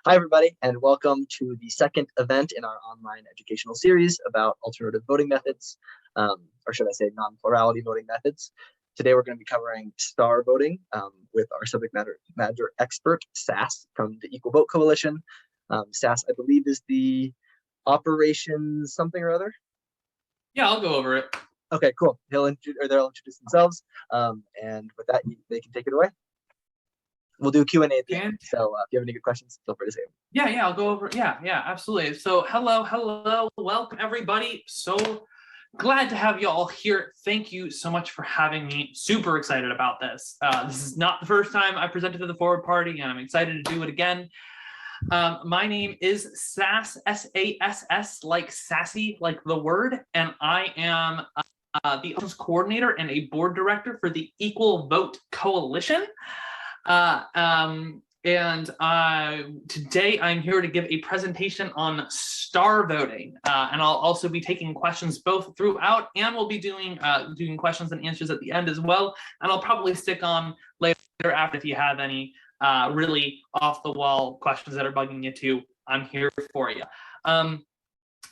Hi, everybody, and welcome to the second event in our online educational series about alternative voting methods, or should I say non-plurality voting methods. Today, we're going to be covering star voting with our subject matter expert, Sass, from the Equal Vote Coalition. Sass, I believe, is the operations something or other? Yeah, I'll go over it. Okay, cool. They'll introduce themselves, and with that, they can take it away. We'll do Q&A at the end. So if you have any good questions, feel free to say them. Yeah, I'll go over. Yeah, absolutely. So hello, welcome everybody. So glad to have you all here. Thank you so much for having me. Super excited about this. This is not the first time I presented to the Forward Party, and I'm excited to do it again. My name is Sass, S-A-S-S, like sassy, like the word, and I am the office coordinator and a board director for the Equal Vote Coalition. Today I'm here to give a presentation on star voting, and I'll also be taking questions both throughout, and we'll be doing questions and answers at the end as well. And I'll probably stick on later after if you have any really off the wall questions that are bugging you too. I'm here for you.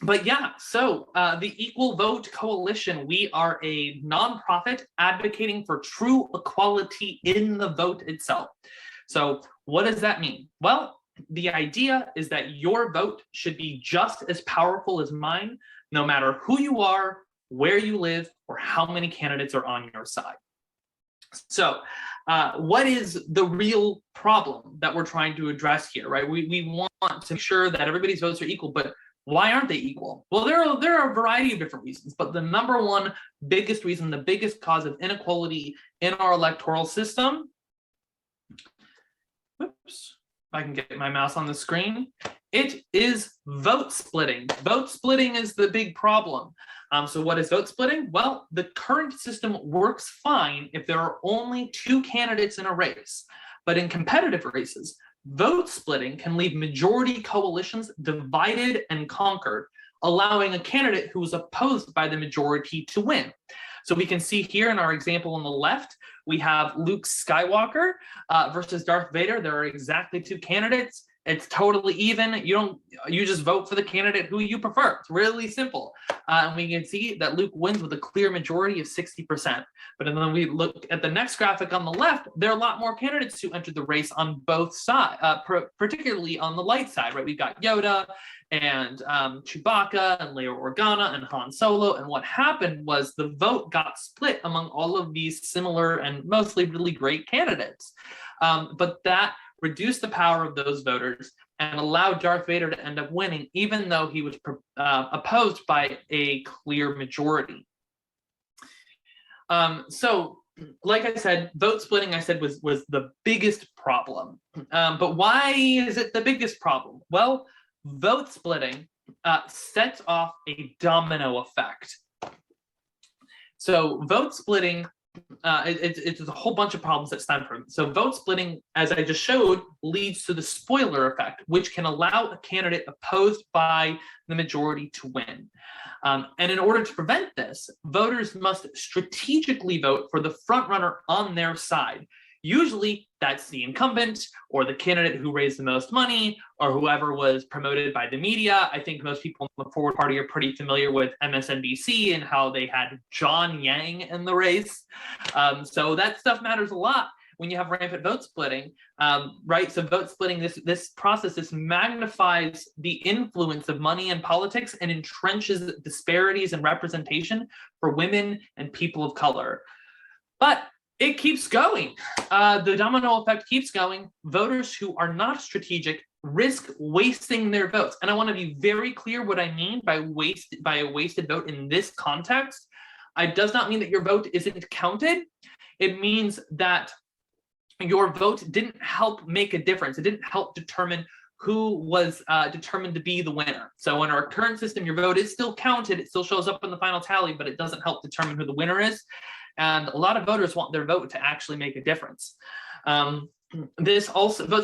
But yeah, so the Equal Vote Coalition, we are a nonprofit advocating for true equality in the vote itself. So what does that mean? Well, the idea is that your vote should be just as powerful as mine, no matter who you are, where you live, or how many candidates are on your side. So what is the real problem that we're trying to address here, right? We want to make sure that everybody's votes are equal, but why aren't they equal? Well, there are a variety of different reasons, but the number one biggest reason, the biggest cause of inequality in our electoral system, oops, if I can get my mouse on the screen, it is vote splitting. Vote splitting is the big problem. So what is vote splitting? Well, the current system works fine if there are only two candidates in a race, but in competitive races, vote splitting can leave majority coalitions divided and conquered, allowing a candidate who is opposed by the majority to win. So we can see here in our example on the left, we have Luke Skywalker versus Darth Vader. There are exactly two candidates. It's totally even. You just vote for the candidate who you prefer. It's really simple. And we can see that Luke wins with a clear majority of 60%. But then we look at the next graphic on the left, there are a lot more candidates who entered the race on both sides, particularly on the light side, right? We've got Yoda and Chewbacca and Leia Organa and Han Solo. And what happened was the vote got split among all of these similar and mostly really great candidates. But that reduced the power of those voters and allowed Darth Vader to end up winning, even though he was opposed by a clear majority. So, like I said, vote splitting, I said, was the biggest problem. But why is it the biggest problem? Well, vote splitting sets off a domino effect. So vote splitting, it's a whole bunch of problems that stem from it. So vote splitting, as I just showed, leads to the spoiler effect, which can allow a candidate opposed by the majority to win. And in order to prevent this, voters must strategically vote for the front runner on their side. Usually that's the incumbent or the candidate who raised the most money or whoever was promoted by the media. I think most people in the Forward Party are pretty familiar with MSNBC and how they had John Yang in the race. So that stuff matters a lot when you have rampant vote splitting, right? So vote splitting, this process, this magnifies the influence of money in politics and entrenches disparities in representation for women and people of color. But it keeps going. The domino effect keeps going. Voters who are not strategic risk wasting their votes. And I want to be very clear what I mean by a wasted vote in this context. It does not mean that your vote isn't counted. It means that your vote didn't help make a difference. It didn't help determine who was determined to be the winner. So in our current system, your vote is still counted. It still shows up in the final tally, but it doesn't help determine who the winner is. And a lot of voters want their vote to actually make a difference. Vote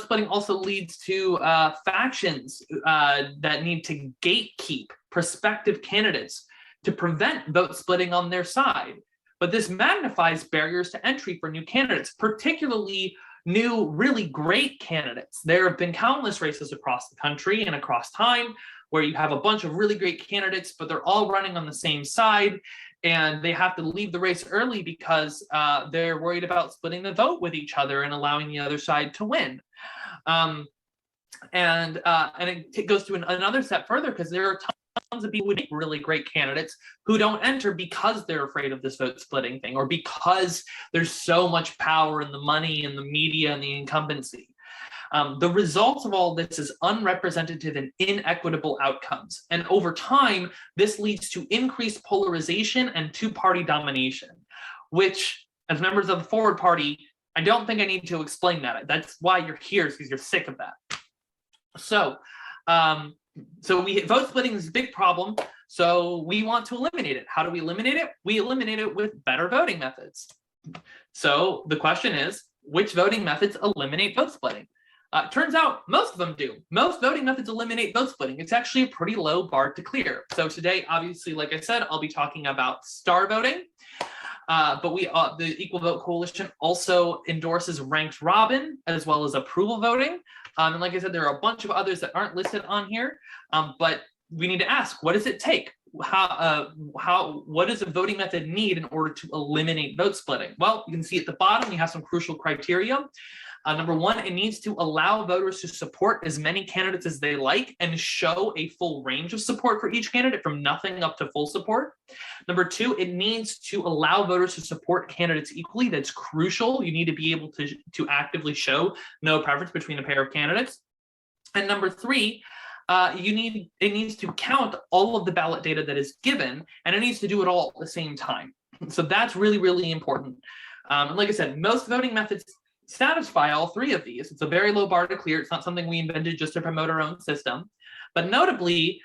splitting also leads to factions that need to gatekeep prospective candidates to prevent vote splitting on their side. But this magnifies barriers to entry for new candidates, particularly new, really great candidates. There have been countless races across the country and across time where you have a bunch of really great candidates, but they're all running on the same side, and they have to leave the race early because they're worried about splitting the vote with each other and allowing the other side to win. And it goes to another step further, because there are tons of people with really great candidates who don't enter because they're afraid of this vote splitting thing, or because there's so much power in the money and the media and the incumbency. The result of all this is unrepresentative and inequitable outcomes. And over time, this leads to increased polarization and two-party domination, which, as members of the Forward Party, I don't think I need to explain that. That's why you're here, because you're sick of that. So vote splitting is a big problem. So we want to eliminate it. How do we eliminate it? We eliminate it with better voting methods. So the question is, which voting methods eliminate vote splitting? Turns out most of them do. Most voting methods eliminate vote splitting. It's actually a pretty low bar to clear. So today, obviously, like I said, I'll be talking about star voting. But the Equal Vote Coalition also endorses ranked robin as well as approval voting. And like I said, there are a bunch of others that aren't listed on here. But we need to ask, what does it take? What does a voting method need in order to eliminate vote splitting? Well, you can see at the bottom, we have some crucial criteria. Number one, it needs to allow voters to support as many candidates as they like and show a full range of support for each candidate, from nothing up to full support. Number two, it needs to allow voters to support candidates equally. That's crucial. You need to be able to actively show no preference between a pair of candidates. And number three, it needs to count all of the ballot data that is given, and it needs to do it all at the same time. So that's really, really important. And like I said, most voting methods satisfy all three of these. It's a very low bar to clear. It's not something we invented just to promote our own system. But notably,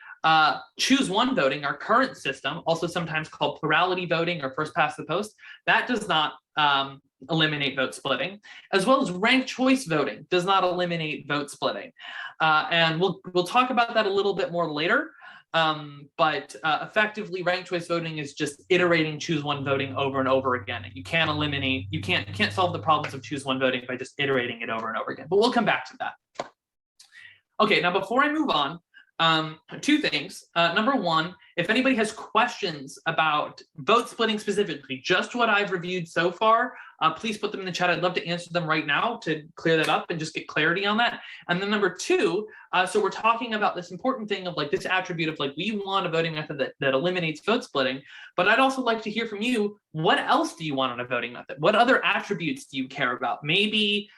choose one voting, our current system, also sometimes called plurality voting or first past the post, that does not eliminate vote splitting, as well as ranked choice voting does not eliminate vote splitting. And we'll talk about that a little bit more later. But effectively, ranked choice voting is just iterating choose one voting over and over again. You can't solve the problems of choose one voting by just iterating it over and over again. But we'll come back to that. Okay, now before I move on, two things. Number one, if anybody has questions about vote splitting specifically, just what I've reviewed so far, please put them in the chat. I'd love to answer them right now to clear that up and just get clarity on that. And then number two, so we're talking about this important thing of like this attribute of like, we want a voting method that eliminates vote splitting, but I'd also like to hear from you, what else do you want on a voting method? What other attributes do you care about? Maybe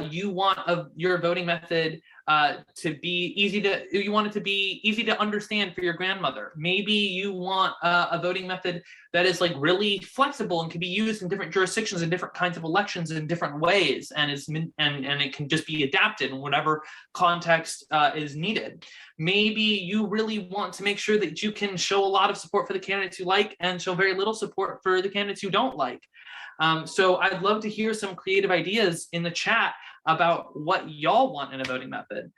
you want your voting method to be easy to understand for your grandmother. Maybe you want a voting method that is like really flexible and can be used in different jurisdictions and different kinds of elections in different ways, and it can just be adapted in whatever context is needed. Maybe you really want to make sure that you can show a lot of support for the candidates you like and show very little support for the candidates you don't like. So I'd love to hear some creative ideas in the chat about what y'all want in a voting method.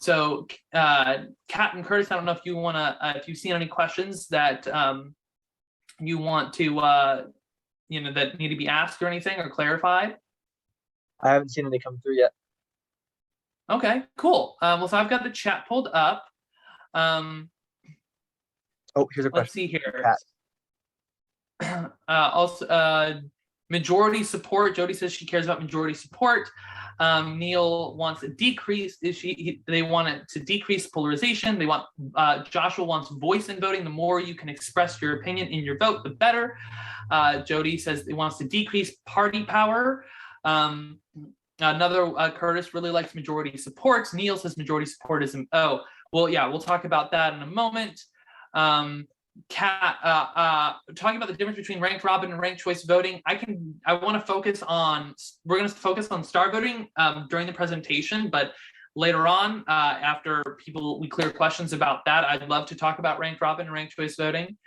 So Kat and Curtis, I don't know if you want to, if you've seen any questions that you want to, that need to be asked or anything or clarified. I haven't seen any come through yet. Okay, cool. Well, so I've got the chat pulled up. Oh, here's a question. Let's see here. Also, majority support. Jody says she cares about majority support. Neil wants a decrease. They want it to decrease polarization. They want Joshua wants voice in voting. The more you can express your opinion in your vote, the better. Jody says it wants to decrease party power. Another Curtis really likes majority supports. Neil says majority support is well, yeah, we'll talk about that in a moment. Kat, talking about the difference between ranked robin and ranked choice voting, we're going to focus on star voting during the presentation, but later on, after we clear questions about that, I'd love to talk about ranked robin and ranked choice voting.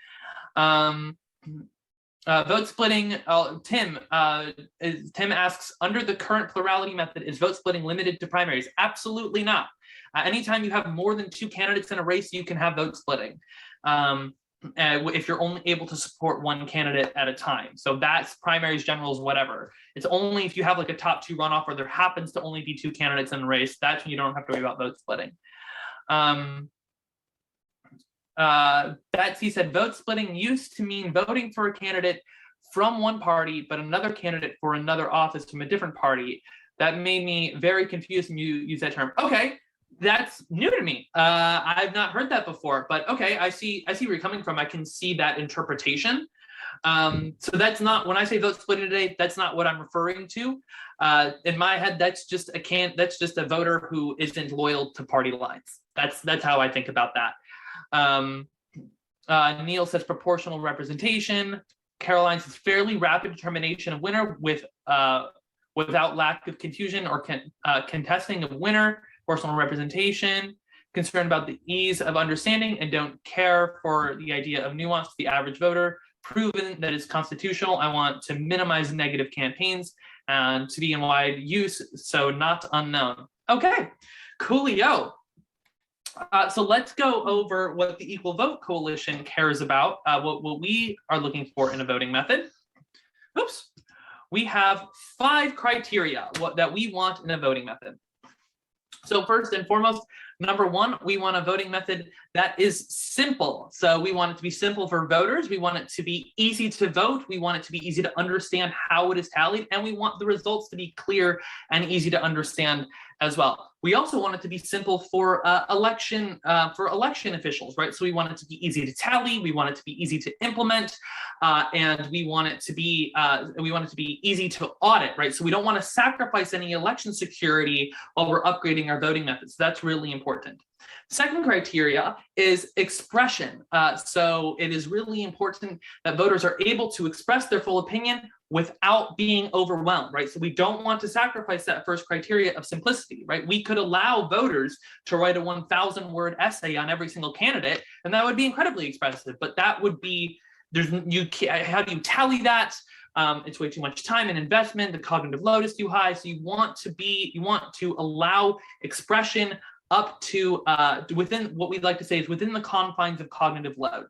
Vote splitting, Tim asks, under the current plurality method, is vote splitting limited to primaries? Absolutely not. Anytime you have more than two candidates in a race, you can have vote splitting. if you're only able to support one candidate at a time. So that's primaries, generals, whatever. It's only if you have like a top 2 runoff where there happens to only be 2 candidates in the race, that's when you don't have to worry about vote splitting. Betsy said vote splitting used to mean voting for a candidate from one party, but another candidate for another office from a different party. That made me very confused when you use that term. Okay, that's new to me. I've not heard that before, but okay, I see where you're coming from. I can see that interpretation. So that's not, when I say vote splitting today, that's not what I'm referring to. In my head, that's just a voter who isn't loyal to party lines. That's how I think about that. Neil says proportional representation. Caroline says fairly rapid determination of winner without lack of confusion or contesting of winner. Proportional representation. Concerned about the ease of understanding and don't care for the idea of nuance to the average voter. Proven that is constitutional. I want to minimize negative campaigns and to be in wide use, so not unknown. Okay, coolio. So let's go over what the Equal Vote Coalition cares about, what we are looking for in a voting method. Oops. We have 5 criteria that we want in a voting method. So first and foremost, number 1, we want a voting method that is simple. So we want it to be simple for voters. We want it to be easy to vote. We want it to be easy to understand how it is tallied. And we want the results to be clear and easy to understand as well. We also want it to be simple for election officials, right? So we want it to be easy to tally. We want it to be easy to implement, and we want it to be easy to audit, right? So we don't want to sacrifice any election security while we're upgrading our voting methods. That's really important. Second criteria is expression. So it is really important that voters are able to express their full opinion without being overwhelmed, right? So we don't want to sacrifice that first criteria of simplicity, right? We could allow voters to write a 1,000-word essay on every single candidate, and that would be incredibly expressive, but that would be, how do you tally that? It's way too much time and investment. The cognitive load is too high. So you want to allow expression up to within what we'd like to say is within the confines of cognitive load.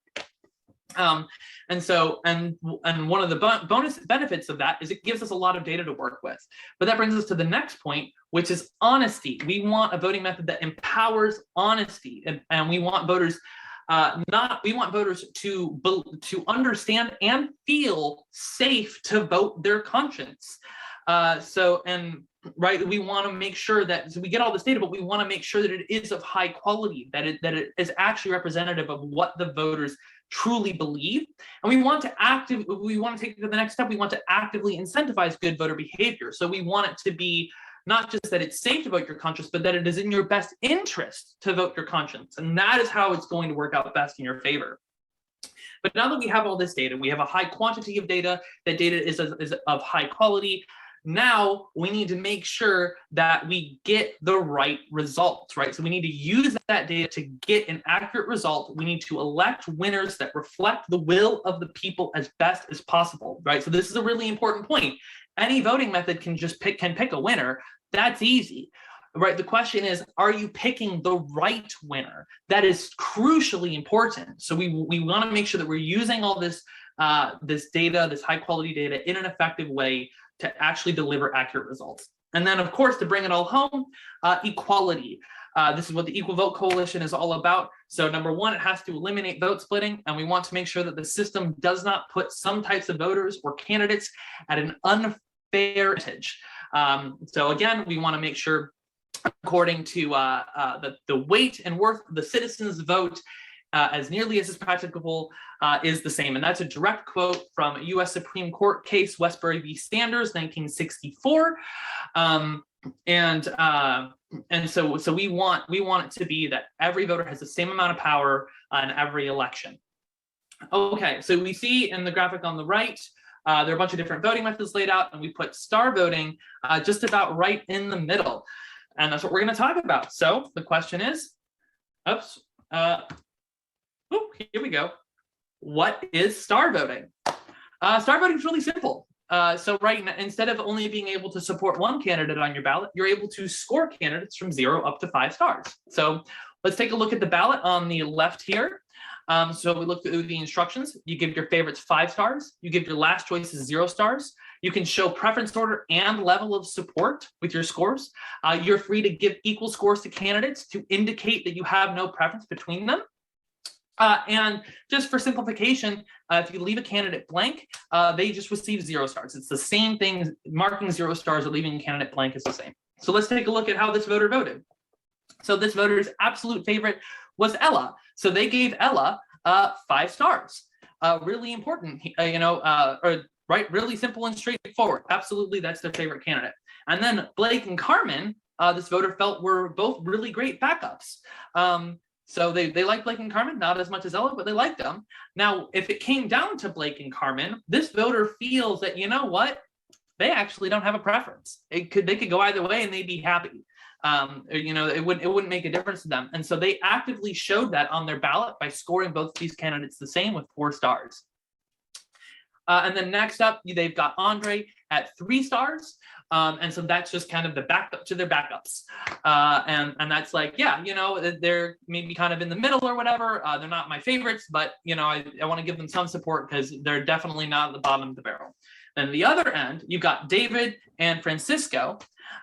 And one of the bonus benefits of that is it gives us a lot of data to work with. But that brings us to the next point, which is honesty. We want a voting method that empowers honesty, and we want voters to understand and feel safe to vote their conscience. Right, we want to make sure that, so we get all this data, but we want to make sure that it is of high quality, that it is actually representative of what the voters truly believe. And we want to take it to the next step. We want to actively incentivize good voter behavior. So we want it to be not just that it's safe to vote your conscience, but that it is in your best interest to vote your conscience. And that is how it's going to work out best in your favor. But now that we have all this data, we have a high quantity of data, that data is of high quality. Now we need to make sure that we get the right results, right? So we need to use that data to get an accurate result. We need to elect winners that reflect the will of the people as best as possible, right? So this is a really important point. Any voting method can pick a winner. That's easy, right? The question is, are you picking the right winner? That is crucially important. So we want to make sure that we're using all this data, this high quality data, in an effective way to actually deliver accurate results. And then, of course, to bring it all home, equality. This is what the Equal Vote Coalition is all about. So number 1, it has to eliminate vote splitting, and we want to make sure that the system does not put some types of voters or candidates at an unfair advantage. So again, we want to make sure, according to the weight and worth of the citizens' vote, as nearly as is practicable, is the same. And that's a direct quote from a U.S. Supreme Court case, Westbury v. Sanders, 1964. So we want it to be that every voter has the same amount of power in every election. Okay, so we see in the graphic on the right, there are a bunch of different voting methods laid out, and we put star voting just about right in the middle. And that's what we're going to talk about. So the question is, here we go. What is star voting? Star voting is really simple. So right now, instead of only being able to support one candidate on your ballot, you're able to score candidates from 0 up to 5 stars. So Let's take a look at the ballot on the left here. So we look through the instructions. You give your favorites 5 stars. You give your last choices 0 stars. You can show preference order and level of support with your scores. You're free to give equal scores to candidates to indicate that you have no preference between them. And just for simplification, if you leave a candidate blank, they just receive 0 stars. It's the same thing. Marking 0 stars or leaving a candidate blank is the same. So let's take a look at how this voter voted. So this voter's absolute favorite was Ella. So they gave Ella 5 stars. Really important, right? Really simple and straightforward. Absolutely, that's their favorite candidate. And then Blake and Carmen, this voter felt were both really great backups. So they liked Blake and Carmen, not as much as Ella, but they liked them. Now, if it came down to Blake and Carmen, this voter feels that, you know what? They actually don't have a preference. They could go either way and they'd be happy. It wouldn't make a difference to them. And so they actively showed that on their ballot by scoring both these candidates the same with 4 stars. And then next up, they've got Andre at 3 stars. And so that's just kind of the backup to their backups. And that's like, they're maybe kind of in the middle or whatever. They're not my favorites, but, I want to give them some support because they're definitely not at the bottom of the barrel. Then the other end, you've got David and Francisco.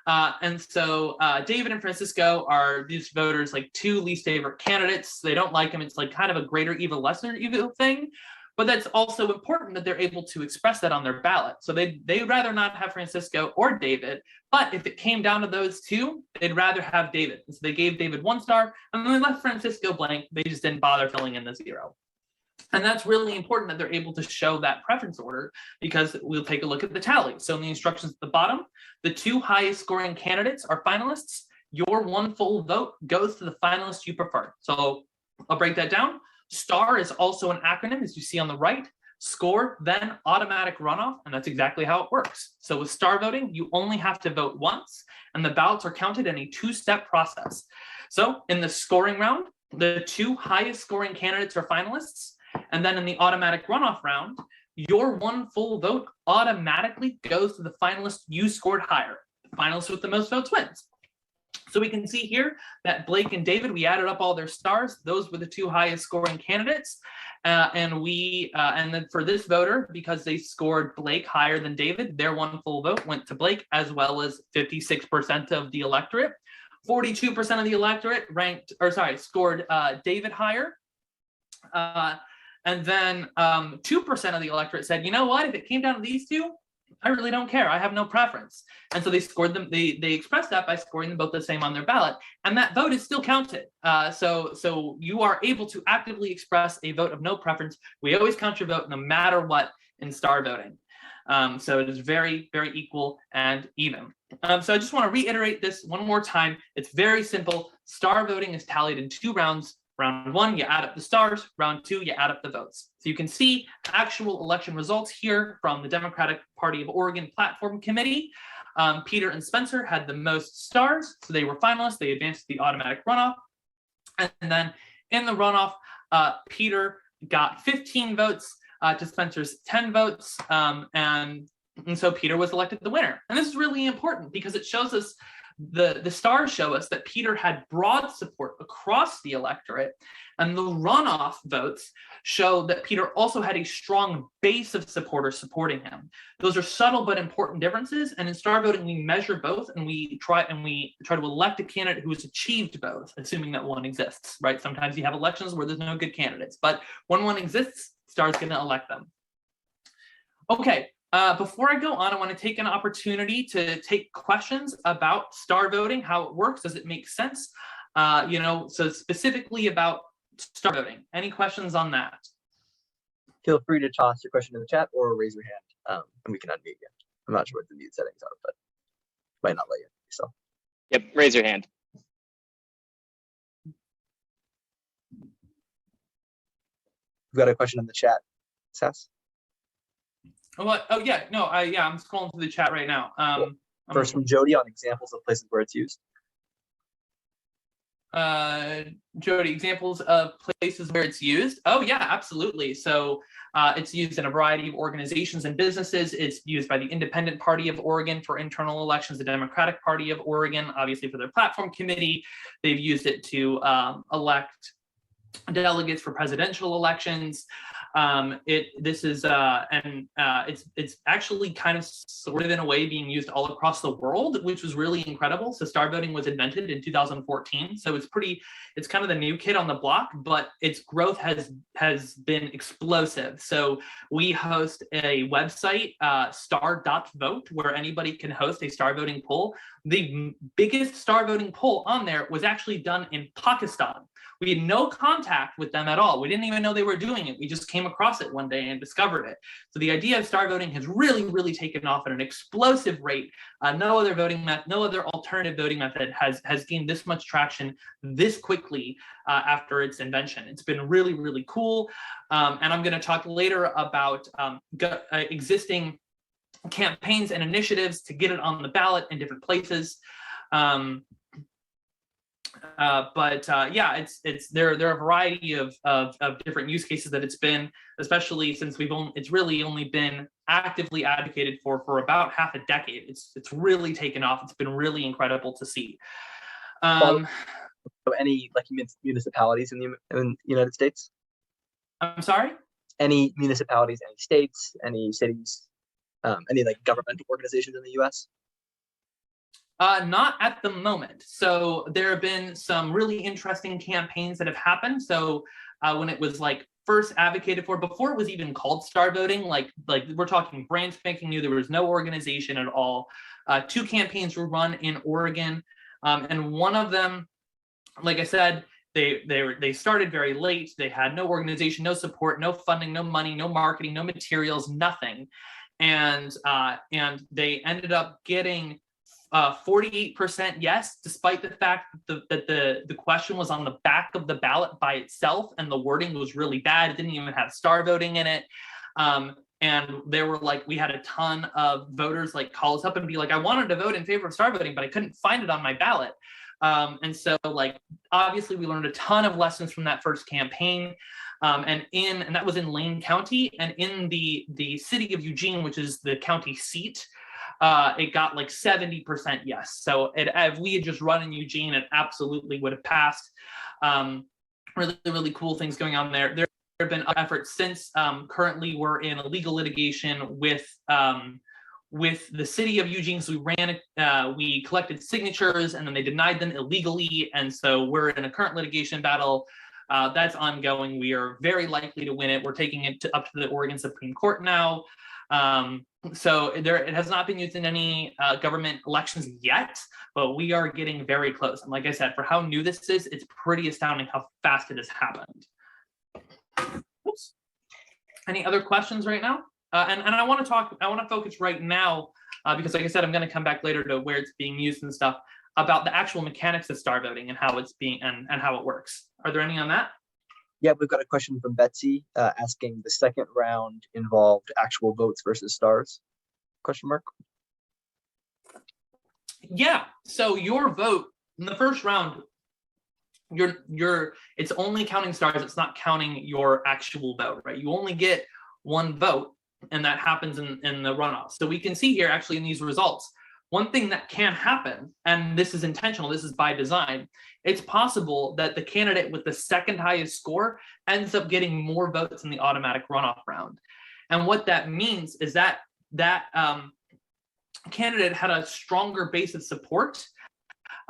And so David and Francisco are these voters' like 2 least favorite candidates. They don't like them. It's like kind of a greater evil, lesser evil thing. But that's also important that they're able to express that on their ballot. So they'd rather not have Francisco or David. But if it came down to those 2, they'd rather have David. And so they gave David 1 star and then they left Francisco blank. They just didn't bother filling in the 0. And that's really important that they're able to show that preference order because we'll take a look at the tally. So in the instructions at the bottom, the 2 highest scoring candidates are finalists. Your 1 full vote goes to the finalist you prefer. So I'll break that down. STAR is also an acronym, as you see on the right. Score, then automatic runoff, and that's exactly how it works. So with STAR voting, you only have to vote once, and the ballots are counted in a 2-step process. So in the scoring round, the 2 highest scoring candidates are finalists. And then in the automatic runoff round, your 1 full vote automatically goes to the finalist you scored higher. The finalist with the most votes wins. So we can see here that Blake and David, we added up all their stars. Those were the 2 highest scoring candidates. And then for this voter, because they scored Blake higher than David, their 1 full vote went to Blake, as well as 56% of the electorate. 42% of the electorate scored David higher. And then 2% of the electorate said, you know what, if it came down to these 2, I really don't care. I have no preference. And so they scored them. They expressed that by scoring them both the same on their ballot. And that vote is still counted. So you are able to actively express a vote of no preference. We always count your vote no matter what in STAR voting. So it is very, very equal and even. So I just want to reiterate this one more time. It's very simple. STAR voting is tallied in 2 rounds. Round 1, you add up the stars. Round 2, you add up the votes. So you can see actual election results here from the Democratic Party of Oregon Platform Committee. Peter and Spencer had the most stars, so they were finalists. They advanced to the automatic runoff. And then in the runoff, Peter got 15 votes to Spencer's 10 votes. And so Peter was elected the winner. And this is really important because it shows us the stars show us that Peter had broad support across the electorate, and the runoff votes show that Peter also had a strong base of supporters supporting him. Those are subtle but important differences, and in STAR voting we measure both, and we try to elect a candidate who has achieved both, assuming that one exists, right? Sometimes you have elections where there's no good candidates, but when one exists, STAR's going to elect them. Okay. Before I go on, I want to take an opportunity to take questions about STAR voting, how it works, does it make sense? So specifically about STAR voting. Any questions on that? Feel free to toss your question in the chat or raise your hand, and we can unmute you. I'm not sure what the mute settings are, but might not let you. So. Yep, raise your hand. We've got a question in the chat, Sass. I'm scrolling through the chat right now. Cool. First from Jody on examples of places where it's used. Jody, examples of places where it's used? Oh yeah, absolutely. So it's used in a variety of organizations and businesses. It's used by the Independent Party of Oregon for internal elections, the Democratic Party of Oregon, obviously for their platform committee. They've used it to elect delegates for presidential elections. It's actually kind of sort of in a way being used all across the world, which was really incredible. So star voting was invented in 2014. So it's kind of the new kid on the block, but its growth has been explosive. So we host a website, star.vote, where anybody can host a star voting poll. The biggest star voting poll on there was actually done in Pakistan. We had no contact with them at all. We didn't even know they were doing it. We just came across it one day and discovered it. So the idea of star voting has really, really taken off at an explosive rate. No other alternative voting method has gained this much traction this quickly after its invention. It's been really, really cool. And I'm going to talk later about existing campaigns and initiatives to get it on the ballot in different places. There are a variety of different use cases that it's been, especially since it's really only been actively advocated for about half a decade. It's really taken off. It's been really incredible to see. So any municipalities in the United States? I'm sorry? Any municipalities, any states, any cities, any governmental organizations in the US? Not at the moment. So there have been some really interesting campaigns that have happened. So when it was first advocated for, before it was even called star voting, like we're talking brand spanking new, there was no organization at all. 2 campaigns were run in Oregon, and one of them, like I said, they started very late. They had no organization, no support, no funding, no money, no marketing, no materials, nothing, and they ended up getting 48% yes, despite the fact that the question was on the back of the ballot by itself and the wording was really bad. It didn't even have star voting in it. And there were we had a ton of voters call us up and be like, I wanted to vote in favor of star voting, but I couldn't find it on my ballot. And so obviously we learned a ton of lessons from that first campaign. And that was in Lane County, and in the city of Eugene, which is the county seat, it got 70% yes. So if we had just run in Eugene, it absolutely would have passed. Really, really cool things going on there. There have been efforts since. Currently, we're in a legal litigation with the city of Eugene. So we collected signatures, and then they denied them illegally. And so we're in a current litigation battle. That's ongoing. We are very likely to win it. We're taking it up to the Oregon Supreme Court now. So it has not been used in any government elections yet, but we are getting very close. And like I said, for how new this is, it's pretty astounding how fast it has happened. Oops. Any other questions right now? And I want to focus right now, because like I said, I'm going to come back later to where it's being used and stuff, about the actual mechanics of star voting and how it's being and how it works. Are there any on that? Yeah, we've got a question from Betsy asking, the second round involved actual votes versus stars? Question mark. Yeah. So your vote in the first round, it's only counting stars. It's not counting your actual vote, right? You only get one vote, and that happens in the runoff. So we can see here actually in these results, one thing that can happen, and this is intentional, this is by design, it's possible that the candidate with the second highest score ends up getting more votes in the automatic runoff round. And what that means is that candidate had a stronger base of support,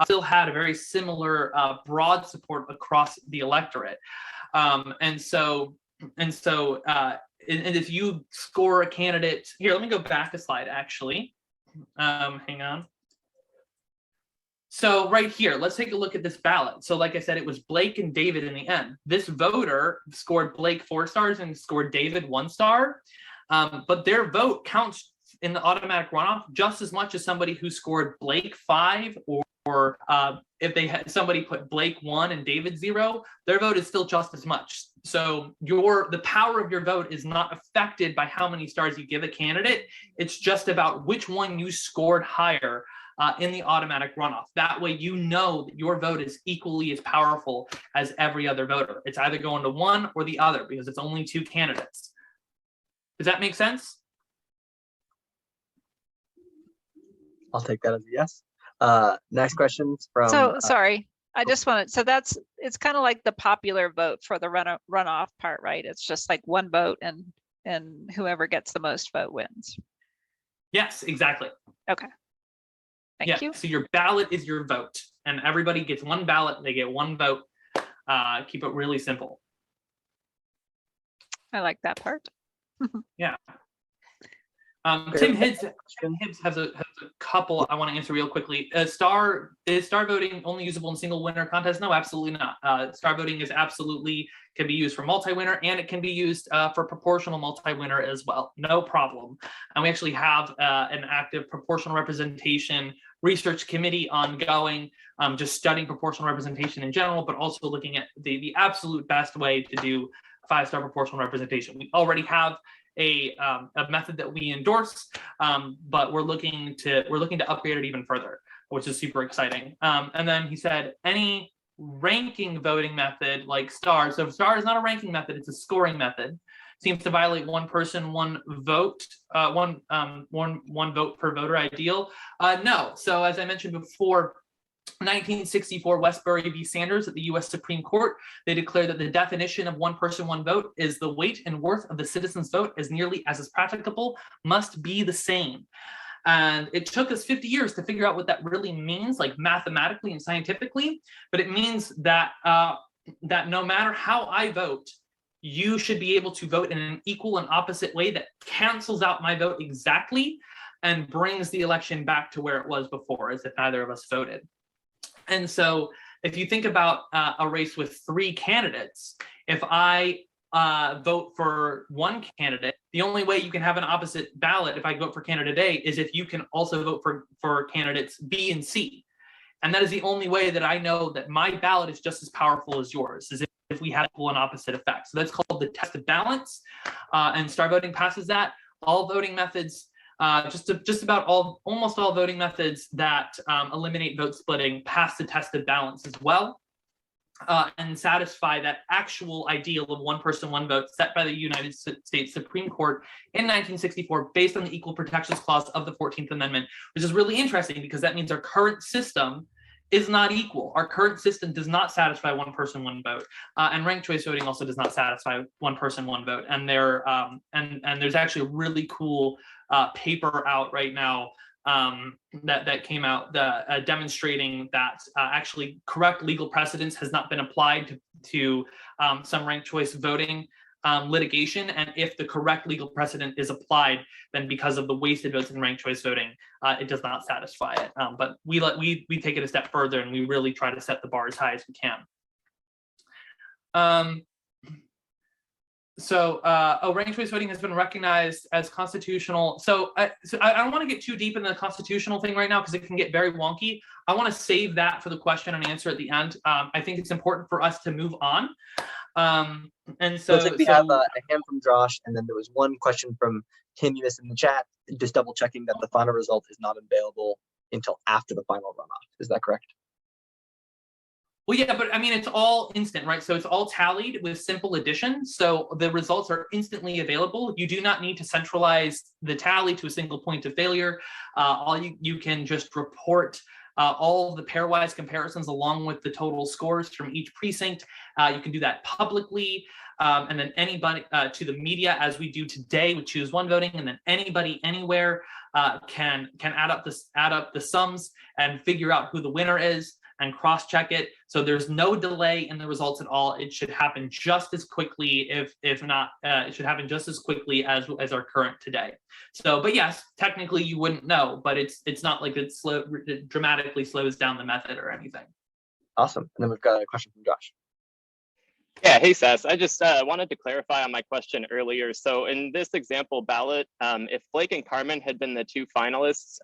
still had a very similar broad support across the electorate. And if you score a candidate, here, let me go back a slide actually. Hang on. So right here, let's take a look at this ballot. So like I said, it was Blake and David in the end. This voter scored Blake 4 stars and scored David 1 star. But their vote counts in the automatic runoff just as much as somebody who scored Blake 5, or if they had somebody put Blake 1 and David 0, their vote is still just as much. So the power of your vote is not affected by how many stars you give a candidate. It's just about which one you scored higher in the automatic runoff. That way, you know that your vote is equally as powerful as every other voter. It's either going to one or the other because it's only two candidates. Does that make sense? I'll take that as a yes. Next questions from. So sorry, I just wanted, so it's kind of like the popular vote for the runoff part, right? It's just like one vote and whoever gets the most vote wins. Yes, exactly. Okay. Thank you. So your ballot is your vote, and everybody gets one ballot. They get one vote. Keep it really simple. I like that part. Yeah. Tim Hibbs has a couple I want to answer real quickly. Is star voting only usable in single winner contests? No, absolutely not. Star voting is absolutely can be used for multi-winner, and it can be used for proportional multi-winner as well. No problem. And we actually have an active proportional representation research committee ongoing, just studying proportional representation in general, but also looking at the absolute best way to do 5-star proportional representation. We already have a method that we endorse, but we're looking to upgrade it even further, which is super exciting. And then he said any ranking voting method like STAR. So STAR is not a ranking method; it's a scoring method. Seems to violate one person, one vote, one vote per voter ideal. No. So as I mentioned before, 1964 Westbury v. Sanders at the U.S. Supreme Court, they declared that the definition of one person, one vote is the weight and worth of the citizen's vote as nearly as is practicable must be the same. And it took us 50 years to figure out what that really means, like mathematically and scientifically, but it means that that no matter how I vote, you should be able to vote in an equal and opposite way that cancels out my vote exactly and brings the election back to where it was before, as if neither of us voted. And so if you think about a race with 3 candidates, if I vote for one candidate, the only way you can have an opposite ballot if I vote for candidate A is if you can also vote for candidates B and C. And that is the only way that I know that my ballot is just as powerful as yours, is if we have equal and opposite effects. So that's called the test of balance, and star voting passes that. All voting methods, almost all voting methods that eliminate vote splitting pass the test of balance as well, and satisfy that actual ideal of one person, one vote set by the United States Supreme Court in 1964 based on the Equal Protections Clause of the 14th Amendment, which is really interesting because that means our current system is not equal. Our current system does not satisfy one person, one vote, and ranked choice voting also does not satisfy one person, one vote. And there's actually a really cool paper out right now that came out demonstrating that actually correct legal precedence has not been applied to some ranked choice voting litigation, and if the correct legal precedent is applied, then because of the wasted votes in ranked choice voting, it does not satisfy it. But we take it a step further, and we really try to set the bar as high as we can. Ranked choice voting has been recognized as constitutional. So I don't want to get too deep in the constitutional thing right now because it can get very wonky. I want to save that for the question and answer at the end. I think it's important for us to move on. And so looks like we have a hand from Josh, and then there was one question from Tim you missed in the chat, just double checking that the final result is not available until after the final runoff. Is that correct? Well, yeah, but I mean, it's all instant, right? So it's all tallied with simple addition. So the results are instantly available. You do not need to centralize the tally to a single point of failure. You can just report all of the pairwise comparisons along with the total scores from each precinct. You can do that publicly, and then anybody to the media, as we do today with Choose One voting, and then anybody anywhere can add up the sums and figure out who the winner is and cross-check it. So there's no delay in the results at all. It should happen just as quickly, if not, it should happen just as quickly as our current today. So, but yes, technically you wouldn't know, but it's not like it dramatically slows down the method or anything. Awesome. And then we've got a question from Josh. Yeah, hey Sass, I just wanted to clarify on my question earlier. So in this example ballot, if Blake and Carmen had been the 2 finalists,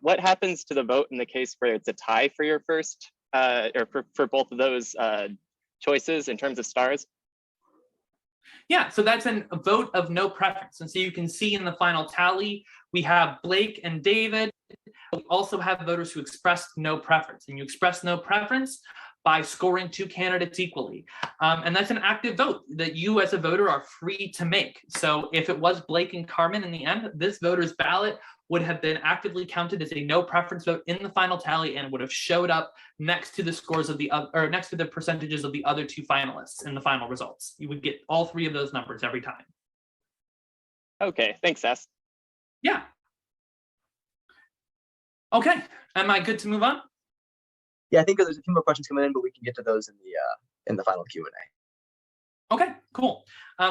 what happens to the vote in the case where it's a tie for your first, or for both of those choices in terms of stars? Yeah, so that's a vote of no preference. And so you can see in the final tally, we have Blake and David We also have voters who expressed no preference, and you express no preference by scoring two candidates equally. And that's an active vote that you as a voter are free to make. So if it was Blake and Carmen in the end, this voter's ballot would have been actively counted as a no preference vote in the final tally and would have showed up next to the scores of the other, or next to the percentages of the other two finalists in the final results. You would get all three of those numbers every time. Okay, thanks, Sass. Yeah. Okay, am I good to move on? Yeah, I think there's a few more questions coming in, but we can get to those in the final Q&A. Okay, cool.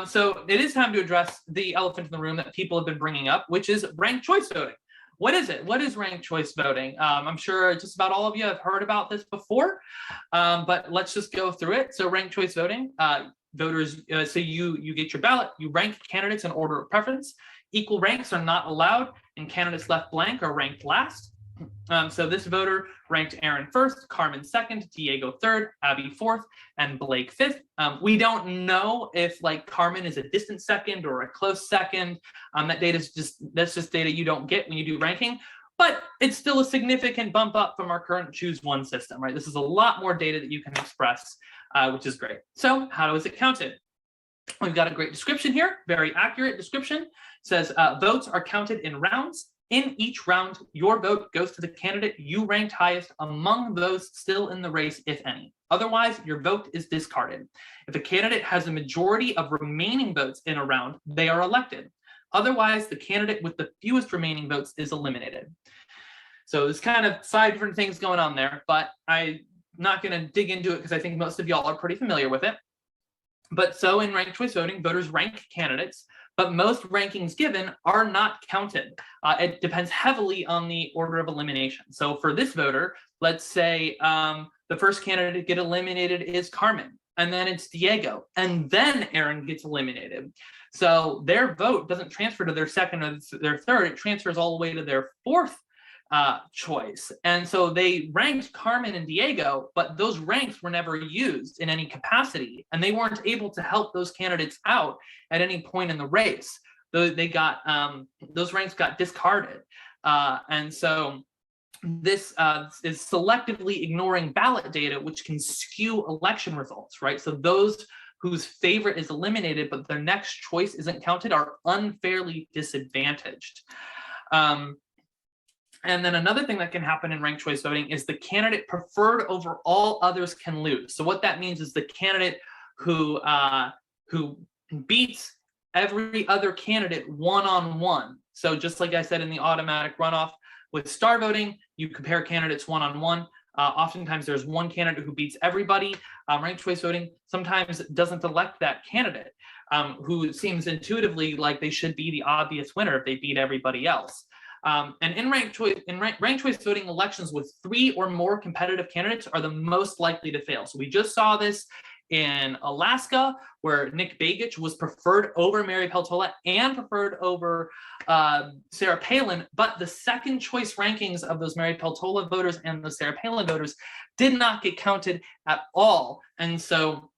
So it is time to address the elephant in the room that people have been bringing up, which is ranked choice voting. What is it? What is ranked choice voting? I'm sure just about all of you have heard about this before, but let's just go through it. So ranked choice voting, voters, so you get your ballot, you rank candidates in order of preference. Equal ranks are not allowed, and candidates left blank are ranked last. So this voter ranked Aaron first, Carmen second, Diego third, Abby fourth, and Blake fifth. We don't know if like Carmen is a distant second or a close second. That data is that's just data you don't get when you do ranking, but it's still a significant bump up from our current choose one system, right? This is a lot more data that you can express, which is great. So how is it counted? We've got a great description here, very accurate description. It says votes are counted in rounds. In each round, your vote goes to the candidate you ranked highest among those still in the race, if any. Otherwise, your vote is discarded. If a candidate has a majority of remaining votes in a round, they are elected. Otherwise, the candidate with the fewest remaining votes is eliminated. So there's kind of 5 different things going on there, but I'm not going to dig into it because I think most of y'all are pretty familiar with it. But so in ranked choice voting, voters rank candidates, but most rankings given are not counted. It depends heavily on the order of elimination. So for this voter, let's say the first candidate to get eliminated is Carmen, and then it's Diego, and then Aaron gets eliminated. So their vote doesn't transfer to their second or their third, it transfers all the way to their fourth choice. And so they ranked Carmen and Diego, but those ranks were never used in any capacity, and they weren't able to help those candidates out at any point in the race. They got those ranks got discarded, and so this is selectively ignoring ballot data, which can skew election results, right? So those whose favorite is eliminated but their next choice isn't counted are unfairly disadvantaged. And then another thing that can happen in ranked choice voting is the candidate preferred over all others can lose. So what that means is the candidate who beats every other candidate one-on-one. So just like I said in the automatic runoff, with star voting, you compare candidates one-on-one. Oftentimes there's one candidate who beats everybody. Ranked choice voting sometimes doesn't elect that candidate who seems intuitively like they should be the obvious winner if they beat everybody else. And in ranked choice voting, elections with 3 or more competitive candidates are the most likely to fail. So we just saw this in Alaska, where Nick Begich was preferred over Mary Peltola and preferred over Sarah Palin, but the second choice rankings of those Mary Peltola voters and the Sarah Palin voters did not get counted at all. And so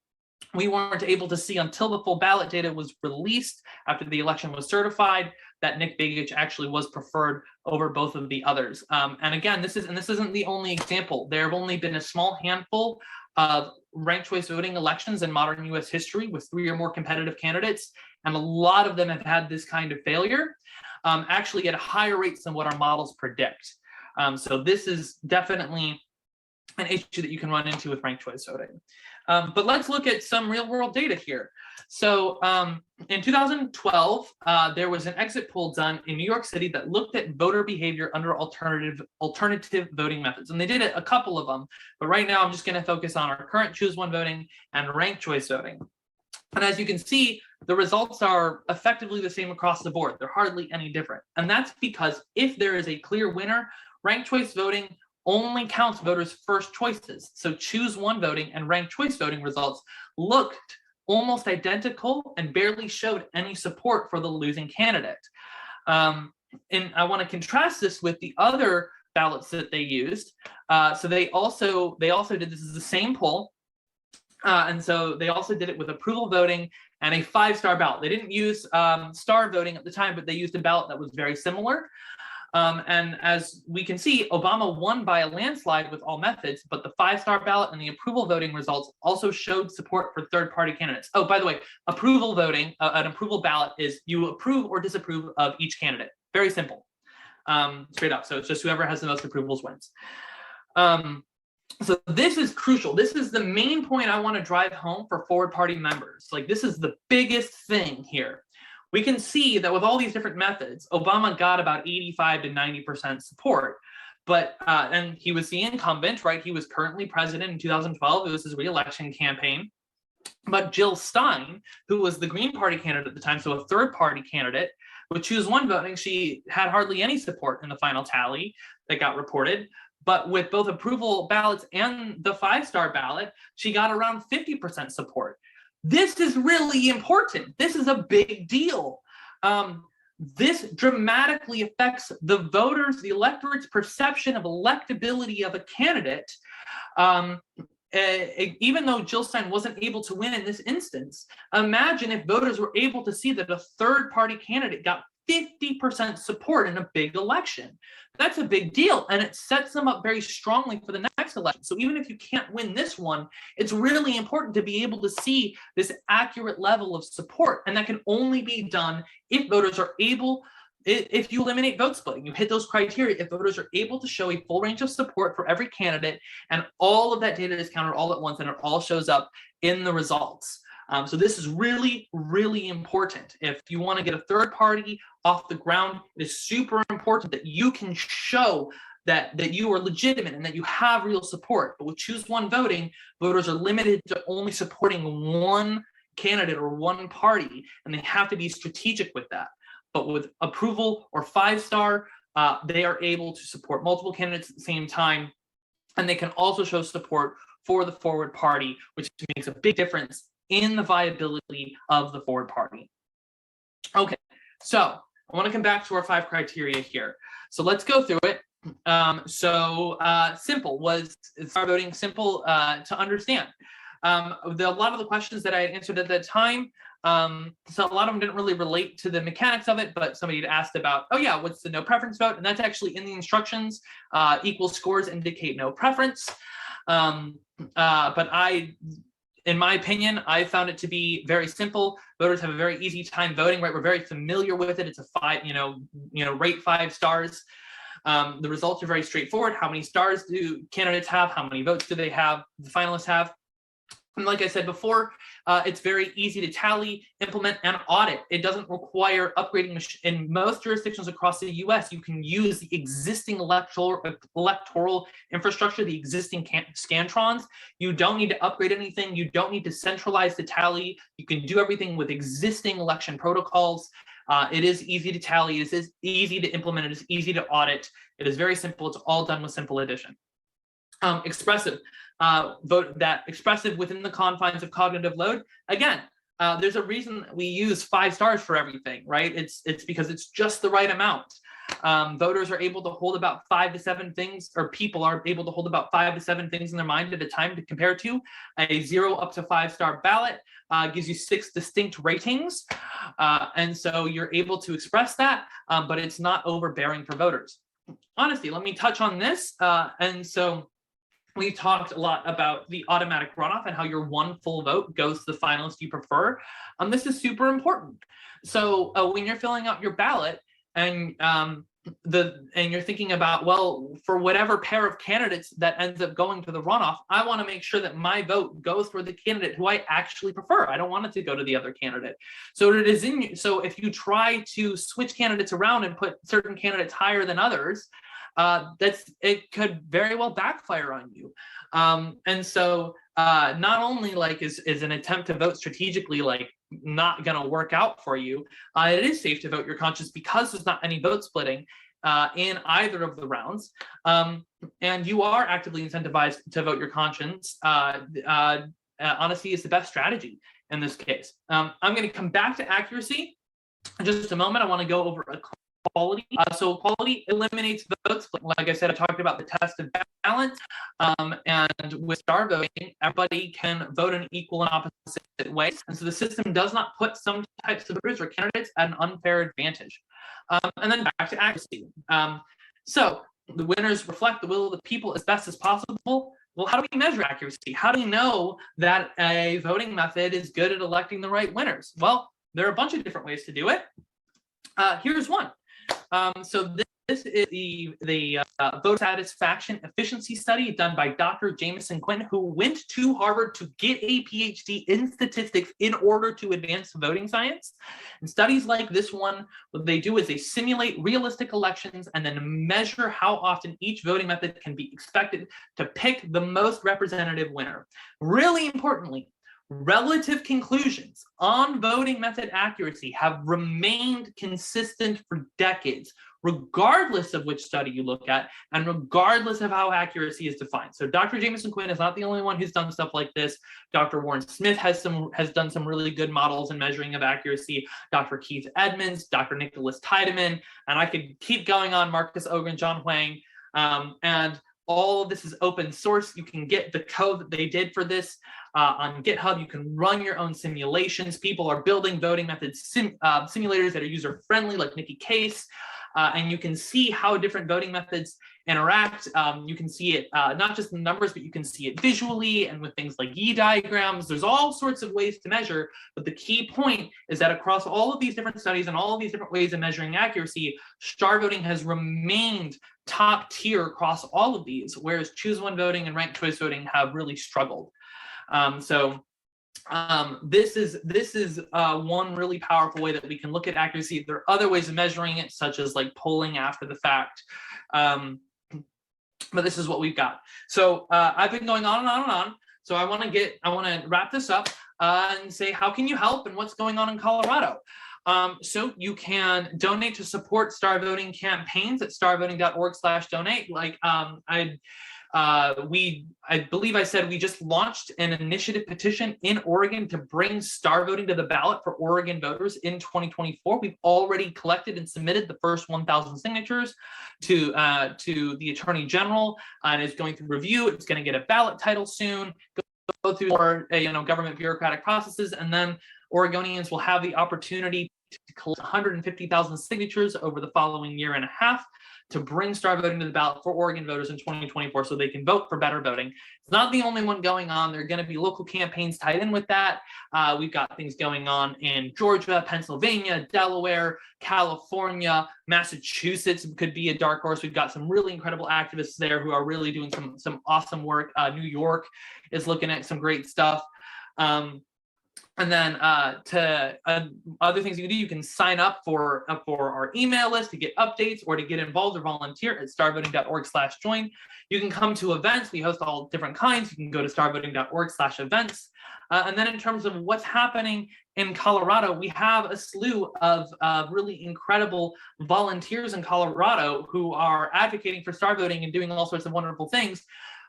we weren't able to see until the full ballot data was released after the election was certified that Nick Begich actually was preferred over both of the others. And again, this isn't the only example. There have only been a small handful of ranked choice voting elections in modern US history with 3 or more competitive candidates, and a lot of them have had this kind of failure, actually at higher rates than what our models predict. So this is definitely an issue that you can run into with ranked choice voting. But let's look at some real world data here. So in 2012, there was an exit poll done in New York City that looked at voter behavior under alternative voting methods. And they did a couple of them, but right now I'm just going to focus on our current choose one voting and ranked choice voting. And as you can see, the results are effectively the same across the board. They're hardly any different. And that's because if there is a clear winner, ranked choice voting only counts voters' first choices. So choose one voting and ranked choice voting results looked almost identical and barely showed any support for the losing candidate. And I want to contrast this with the other ballots that they used. So they also did, this is the same poll. And so they also did it with approval voting and a 5-star ballot. They didn't use star voting at the time, but they used a ballot that was very similar. And as we can see, Obama won by a landslide with all methods, but the 5-star ballot and the approval voting results also showed support for third-party candidates. Oh, by the way, approval voting, an approval ballot is you approve or disapprove of each candidate. Very simple, straight up. So it's just whoever has the most approvals wins. So this is crucial. This is the main point I want to drive home for forward party members. Like, this is the biggest thing here. We can see that with all these different methods, Obama got about 85 to 90% support, but and he was the incumbent, right? He was currently president in 2012. It was his re-election campaign. But Jill Stein, who was the Green Party candidate at the time, so a third party candidate, with Choose One voting, she had hardly any support in the final tally that got reported. But with both approval ballots and the 5-star ballot, she got around 50% support. This is really important. This is a big deal. This dramatically affects the voters, the electorate's perception of electability of a candidate. Even though Jill Stein wasn't able to win in this instance, imagine if voters were able to see that a third-party candidate got 50% support in a big election. That's a big deal, and it sets them up very strongly for the next election. So even if you can't win this one, it's really important to be able to see this accurate level of support, and that can only be done if voters are able, if you eliminate vote splitting, you hit those criteria, if voters are able to show a full range of support for every candidate, and all of that data is counted all at once, and it all shows up in the results. So this is really, really important. If you want to get a third party off the ground, it is super important that you can show that you are legitimate and that you have real support. But with Choose One voting, voters are limited to only supporting one candidate or one party, and they have to be strategic with that. But with approval or 5-star, they are able to support multiple candidates at the same time, and they can also show support for the forward party, which makes a big difference in the viability of the forward party. Okay, so I want to come back to our 5 criteria here. So let's go through it. Simple was star voting simple to understand. A lot of the questions that I had answered at that time, so a lot of them didn't really relate to the mechanics of it, but somebody had asked about, oh yeah, what's the no preference vote? And that's actually in the instructions. Equal scores indicate no preference. But in my opinion, I found it to be very simple. Voters have a very easy time voting, right? We're very familiar with it. It's a 5, rate 5 stars. The results are very straightforward. How many stars do candidates have? How many votes do they have? The finalists have? And like I said before, it's very easy to tally, implement, and audit. It doesn't require upgrading. In most jurisdictions across the US, you can use the existing electoral infrastructure, the existing scantrons. You don't need to upgrade anything. You don't need to centralize the tally. You can do everything with existing election protocols. It is easy to tally. It is easy to implement. It is easy to audit. It is very simple. It's all done with simple addition. Expressive. Vote that expressive within the confines of cognitive load. Again, there's a reason we use 5 stars for everything, right? It's because it's just the right amount. Voters are able to hold about 5 to 7 things, or people are able to hold about 5 to 7 things in their mind at a time to compare to. A 0 up to 5-star ballot gives you 6 distinct ratings. And so you're able to express that, but it's not overbearing for voters. Honestly, let me touch on this. And so we talked a lot about the automatic runoff and how your one full vote goes to the finalist you prefer. This is super important. So when you're filling out your ballot and you're thinking about, well, for whatever pair of candidates that ends up going to the runoff, I want to make sure that my vote goes for the candidate who I actually prefer. I don't want it to go to the other candidate. So if you try to switch candidates around and put certain candidates higher than others, it could very well backfire on you. And so not only is an attempt to vote strategically not going to work out for you, it is safe to vote your conscience because there's not any vote splitting in either of the rounds, and you are actively incentivized to vote your conscience. Honesty is the best strategy in this case. I'm going to come back to accuracy in just a moment. I want to go over a equality. So equality eliminates vote split. Like I said, I talked about the test of balance. And with star voting, everybody can vote in equal and opposite ways. And so the system does not put some types of voters or candidates at an unfair advantage. And then back to accuracy. So the winners reflect the will of the people as best as possible. Well, how do we measure accuracy? How do we know that a voting method is good at electing the right winners? Well, there are a bunch of different ways to do it. Here's one. So this is the voter satisfaction efficiency study done by Dr. Jameson Quinn, who went to Harvard to get a PhD in statistics in order to advance voting science. And studies like this one, what they do is they simulate realistic elections and then measure how often each voting method can be expected to pick the most representative winner. Really importantly, relative conclusions on voting method accuracy have remained consistent for decades, regardless of which study you look at and regardless of how accuracy is defined. So Dr. Jameson Quinn is not the only one who's done stuff like this. Dr. Warren Smith has done some really good models and measuring of accuracy. Dr. Keith Edmonds, Dr. Nicholas Tiedemann, and I could keep going on, Marcus Ogren, John Huang, and all of this is open source. You can get the code that they did for this on GitHub. You can run your own simulations. People are building voting methods simulators that are user-friendly, like Nikki Case, and you can see how different voting methods interact. You can see it not just in numbers, but you can see it visually and with things like diagrams. There's all sorts of ways to measure, but the key point is that across all of these different studies and all of these different ways of measuring accuracy, star voting has remained top tier across all of these, whereas choose one voting and ranked choice voting have really struggled. This is one really powerful way that we can look at accuracy. There are other ways of measuring it, such as like polling after the fact. But this is what we've got. So I've been going on and on and on. So I want to wrap this up and say, how can you help and what's going on in Colorado? So you can donate to support star voting campaigns at starvoting.org/donate. Like I believe I said we just launched an initiative petition in Oregon to bring star voting to the ballot for Oregon voters in 2024. We've already collected and submitted the first 1,000 signatures to the Attorney General, and is going through review. It's going to get a ballot title soon, go through more government bureaucratic processes, and then Oregonians will have the opportunity to collect 150,000 signatures over the following year and a half to bring star voting to the ballot for Oregon voters in 2024 so they can vote for better voting. It's not the only one going on. There are going to be local campaigns tied in with that. We've got things going on in Georgia, Pennsylvania, Delaware, California, Massachusetts could be a dark horse. We've got some really incredible activists there who are really doing some awesome work. New York is looking at some great stuff. And then other things you can do, you can sign up for our email list to get updates or to get involved or volunteer at starvoting.org/join. You can come to events. We host all different kinds. You can go to starvoting.org/events. And then in terms of what's happening in Colorado, we have a slew of really incredible volunteers in Colorado who are advocating for star voting and doing all sorts of wonderful things,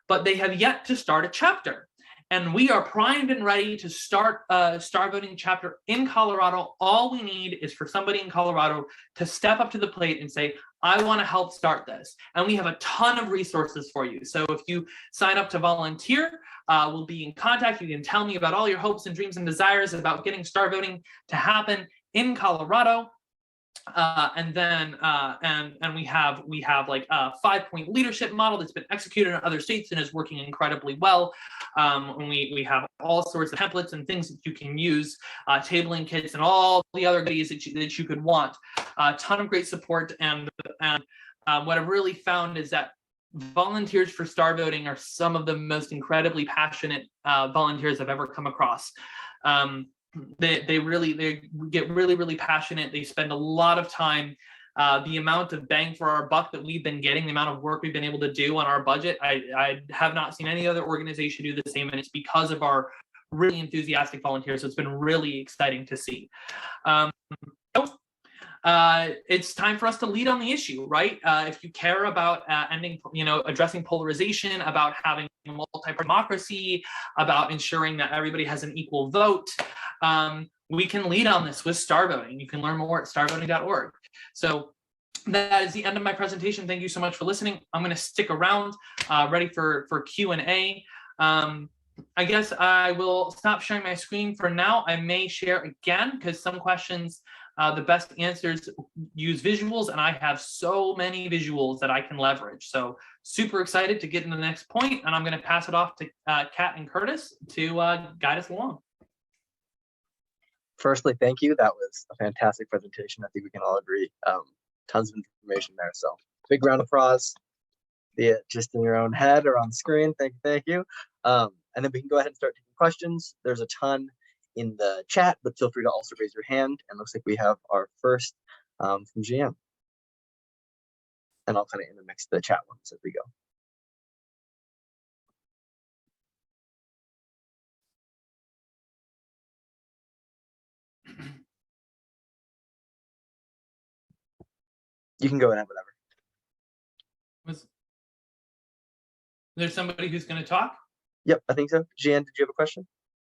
but they have yet to start a chapter. And we are primed and ready to start a star voting chapter in Colorado. All we need is for somebody in Colorado to step up to the plate and say, I want to help start this. And we have a ton of resources for you. So if you sign up to volunteer, we'll be in contact. You can tell me about all your hopes and dreams and desires about getting star voting to happen in Colorado. And we have like a 5-point leadership model that's been executed in other states and is working incredibly well. And we have all sorts of templates and things that you can use, tabling kits and all the other goodies that you could want. A ton of great support, and what I've really found is that volunteers for star voting are some of the most incredibly passionate volunteers I've ever come across. They get really passionate. They spend a lot of time. The amount of bang for our buck that we've been getting, the amount of work we've been able to do on our budget, I have not seen any other organization do the same, and it's because of our really enthusiastic volunteers. So it's been really exciting to see. It's time for us to lead on the issue, right? If you care about addressing polarization, about having a multi-party democracy, about ensuring that everybody has an equal vote, we can lead on this with star voting. You can learn more at starvoting.org. So that is the end of my presentation. Thank you so much for listening. I'm going to stick around, ready for Q&A. I guess I will stop sharing my screen for now. I may share again because some questions, the best answers use visuals, and I have so many visuals that I can leverage. So super excited to get into the next point, and I'm going to pass it off to Kat and Curtis to guide us along. Firstly, thank you. That was a fantastic presentation. I think we can all agree. Tons of information there. So big round of applause, be it just in your own head or on screen. Thank you. And then we can go ahead and start taking questions. There's a ton in the chat, but feel free to also raise your hand. And looks like we have our first from GM. And I'll kind of intermix the chat ones as we go. You can go ahead, whatever. Was there somebody who's going to talk? Yep, I think so. Jan, did you have a question?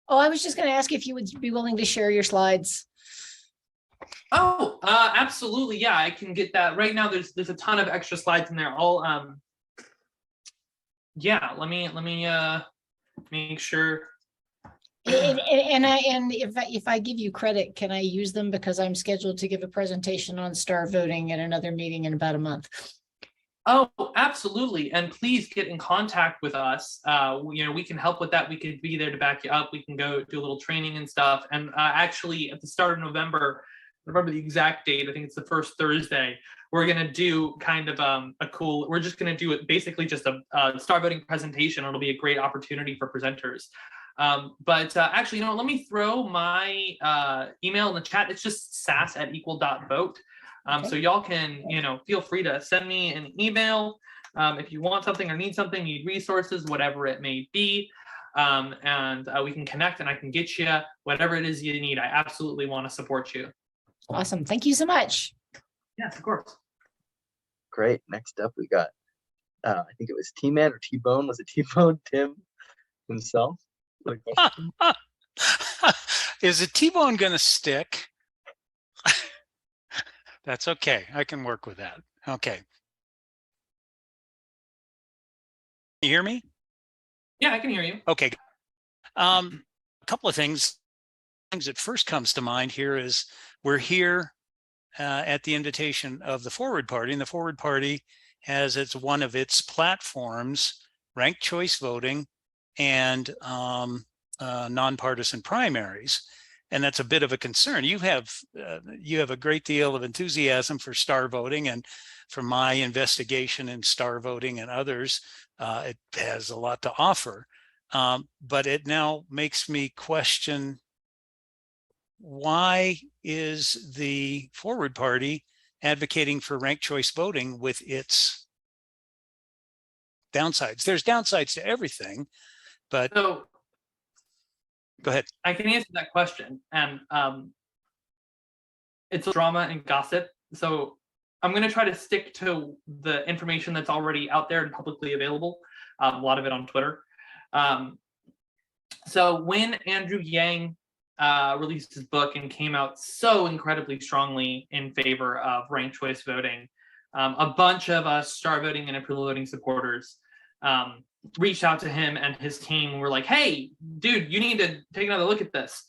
Oh, I was just going to ask if you would be willing to share your slides. Oh, absolutely. Yeah, I can get that. Right now, there's a ton of extra slides in there. I'll yeah, let me make sure. And if I give you credit, can I use them because I'm scheduled to give a presentation on star voting at another meeting in about a month? Oh, absolutely. And please get in contact with us. We can help with that. We can be there to back you up. We can go do a little training and stuff. And actually, at the start of November, I remember the exact date. I think it's the first Thursday. We're going to do kind of we're just going to do it basically just a star voting presentation. It'll be a great opportunity for presenters. But actually, let me throw my email in the chat. It's just sass@equal.vote. Okay. So y'all can, feel free to send me an email if you want something or need something, need resources, whatever it may be. And we can connect and I can get you whatever it is you need. I absolutely want to support you. Awesome. Thank you so much. Yes, of course. Great. Next up, we got, I think it was T-Man or T-Bone. Was it T-Bone? Tim himself? What a question. Is a T-bone going to stick? That's okay. I can work with that. Okay. You hear me? Yeah, I can hear you. Okay. A couple of things that first comes to mind here is we're here at the invitation of the Forward Party, and the Forward Party has one of its platforms, ranked choice voting and nonpartisan primaries. And that's a bit of a concern. You have a great deal of enthusiasm for star voting, and from my investigation in star voting and others, it has a lot to offer. But it now makes me question, why is the Forward Party advocating for ranked choice voting with its downsides? There's downsides to everything, but So go ahead. I can answer that question. And it's drama and gossip. So I'm going to try to stick to the information that's already out there and publicly available, a lot of it on Twitter. So when Andrew Yang released his book and came out so incredibly strongly in favor of ranked choice voting, a bunch of us star voting and approval voting supporters reached out to him and his team and were like, hey, dude, you need to take another look at this.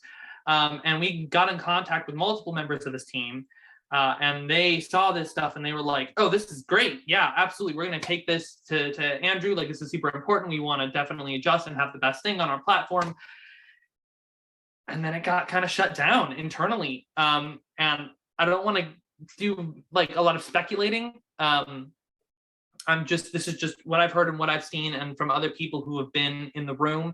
And we got in contact with multiple members of his team, and they saw this stuff and they were like, oh, this is great. Yeah, absolutely. We're going to take this to Andrew. Like, this is super important. We want to definitely adjust and have the best thing on our platform. And then it got kind of shut down internally. And I don't want to do like a lot of speculating. This is just what I've heard and what I've seen and from other people who have been in the room.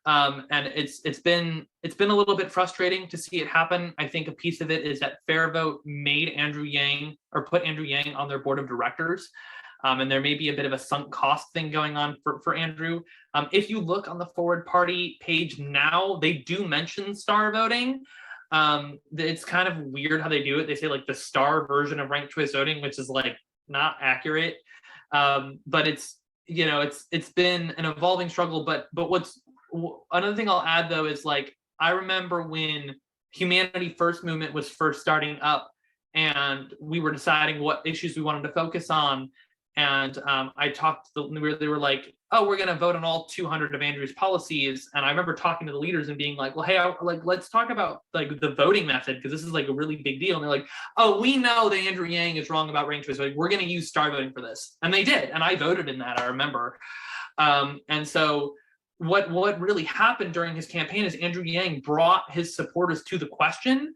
And it's been a little bit frustrating to see it happen. I think a piece of it is that Fair Vote made Andrew Yang, or put Andrew Yang on their board of directors. And there may be a bit of a sunk cost thing going on for Andrew. If you look on the Forward Party page now, they do mention star voting. It's kind of weird how they do it. They say like the star version of ranked choice voting, which is like not accurate. But it's been an evolving struggle. But what's another thing I'll add though is, like, I remember when Humanity First movement was first starting up, and we were deciding what issues we wanted to focus on. And I talked to they were like, oh, we're going to vote on all 200 of Andrew's policies. And I remember talking to the leaders and being like, well, hey, let's talk about like the voting method, because this is like a really big deal. And they're like, oh, we know that Andrew Yang is wrong about ranked choice voting. We're going to use star voting for this. And they did. And I voted in that, I remember. And so what really happened during his campaign is Andrew Yang brought his supporters to the question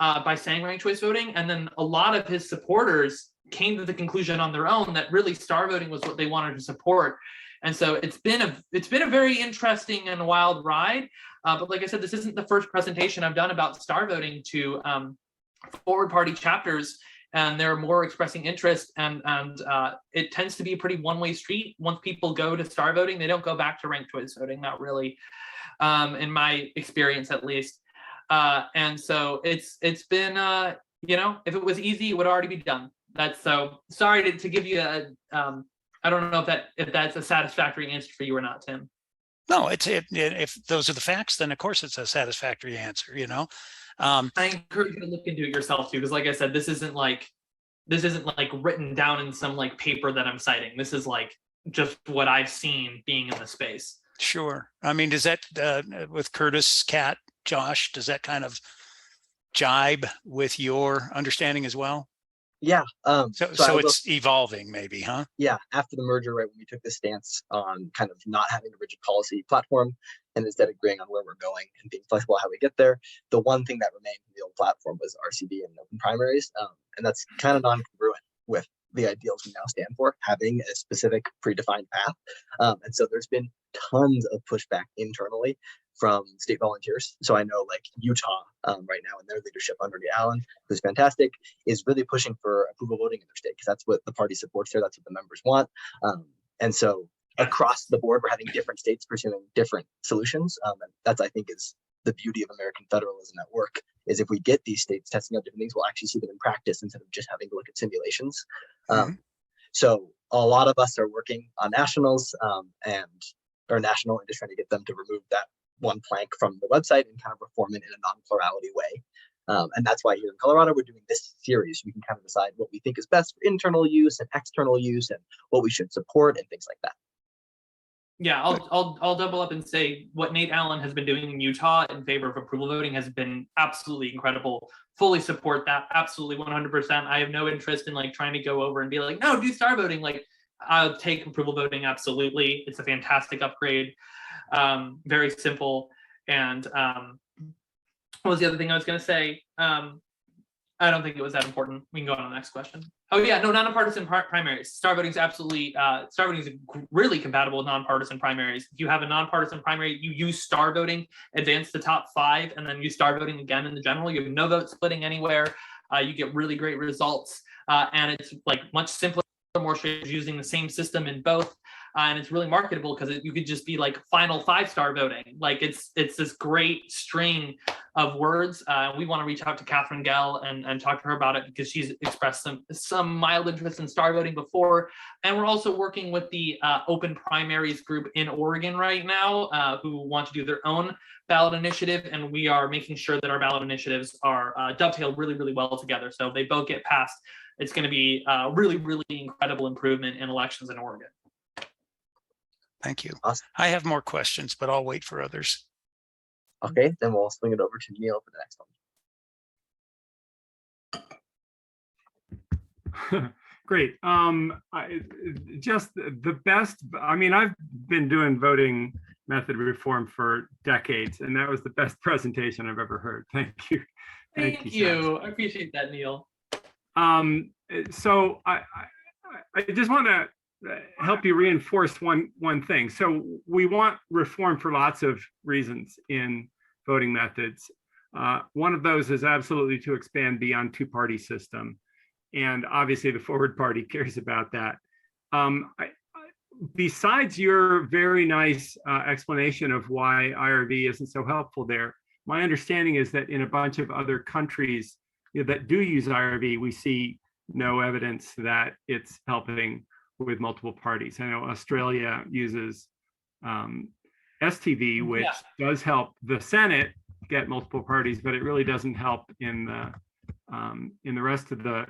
by saying ranked choice voting. And then a lot of his supporters came to the conclusion on their own that really star voting was what they wanted to support. And so it's been a very interesting and wild ride. But like I said, this isn't the first presentation I've done about star voting to forward party chapters, and they're more expressing interest. And it tends to be a pretty one-way street. Once people go to star voting, they don't go back to ranked choice voting, not really, in my experience at least. And so it's been, if it was easy, it would already be done. That's so sorry to give you a I don't know if that's a satisfactory answer for you or not, Tim. No, if those are the facts, then of course it's a satisfactory answer, I encourage you to look into it yourself too, because like I said, this isn't like written down in some like paper that I'm citing. This is like just what I've seen being in the space. Sure. I mean, does that with Curtis, Kat, Josh, does that kind of jibe with your understanding as well? Yeah. So it's evolving maybe, huh? Yeah. After the merger, right, when we took the stance on kind of not having a rigid policy platform and instead agreeing on where we're going and being flexible how we get there, the one thing that remained from the old platform was RCV and open primaries. And that's kind of non-congruent with the ideals we now stand for, having a specific predefined path. And so there's been tons of pushback internally from state volunteers. So I know like Utah right now in their leadership under Allen, who's fantastic, is really pushing for approval voting in their state because that's what the party supports there. That's what the members want. And so across the board, we're having different states pursuing different solutions. And that's, I think, is the beauty of American federalism at work, is if we get these states testing out different things, we'll actually see them in practice instead of just having to look at simulations. So a lot of us are working on nationals or national and just trying to get them to remove that one plank from the website and kind of reform it in a non-plurality way. And that's why here in Colorado, we're doing this series. We can kind of decide what we think is best for internal use and external use and what we should support and things like that. Yeah, I'll double up and say what Nate Allen has been doing in Utah in favor of approval voting has been absolutely incredible. Fully support that, absolutely 100%. I have no interest in like trying to go over and be like, no, do star voting. Like, I'll take approval voting, absolutely. It's a fantastic upgrade, very simple. And what was the other thing I was going to say? I don't think it was that important. We can go on to the next question. Oh yeah, no, nonpartisan primaries. Star voting is absolutely, star voting is really compatible with nonpartisan primaries. If you have a nonpartisan primary, you use star voting, advance to top 5, and then use star voting again in the general. You have no vote splitting anywhere. You get really great results, and it's like much simpler, more straightforward, using the same system in both. And it's really marketable because you could just be like final 5-star voting. Like it's this great string of words. We want to reach out to Catherine Gell and talk to her about it because she's expressed some mild interest in star voting before. And we're also working with the open primaries group in Oregon right now who want to do their own ballot initiative. And we are making sure that our ballot initiatives are dovetailed really, really well together. So if they both get passed, it's going to be really, really incredible improvement in elections in Oregon. Thank you. Awesome. I have more questions, but I'll wait for others. Okay, then we'll swing it over to Neil for the next one. Great. Just the best. I mean, I've been doing voting method reform for decades, and that was the best presentation I've ever heard. Thank you. Thank you. I appreciate that, Neil. So I just want to help you reinforce one thing. So we want reform for lots of reasons in voting methods. One of those is absolutely to expand beyond two-party system. And obviously the forward party cares about that. Besides your very nice explanation of why IRV isn't so helpful there, my understanding is that in a bunch of other countries that do use IRV, we see no evidence that it's helping with multiple parties. I know Australia uses STV, which does help the Senate get multiple parties, but it really doesn't help in the in the rest of the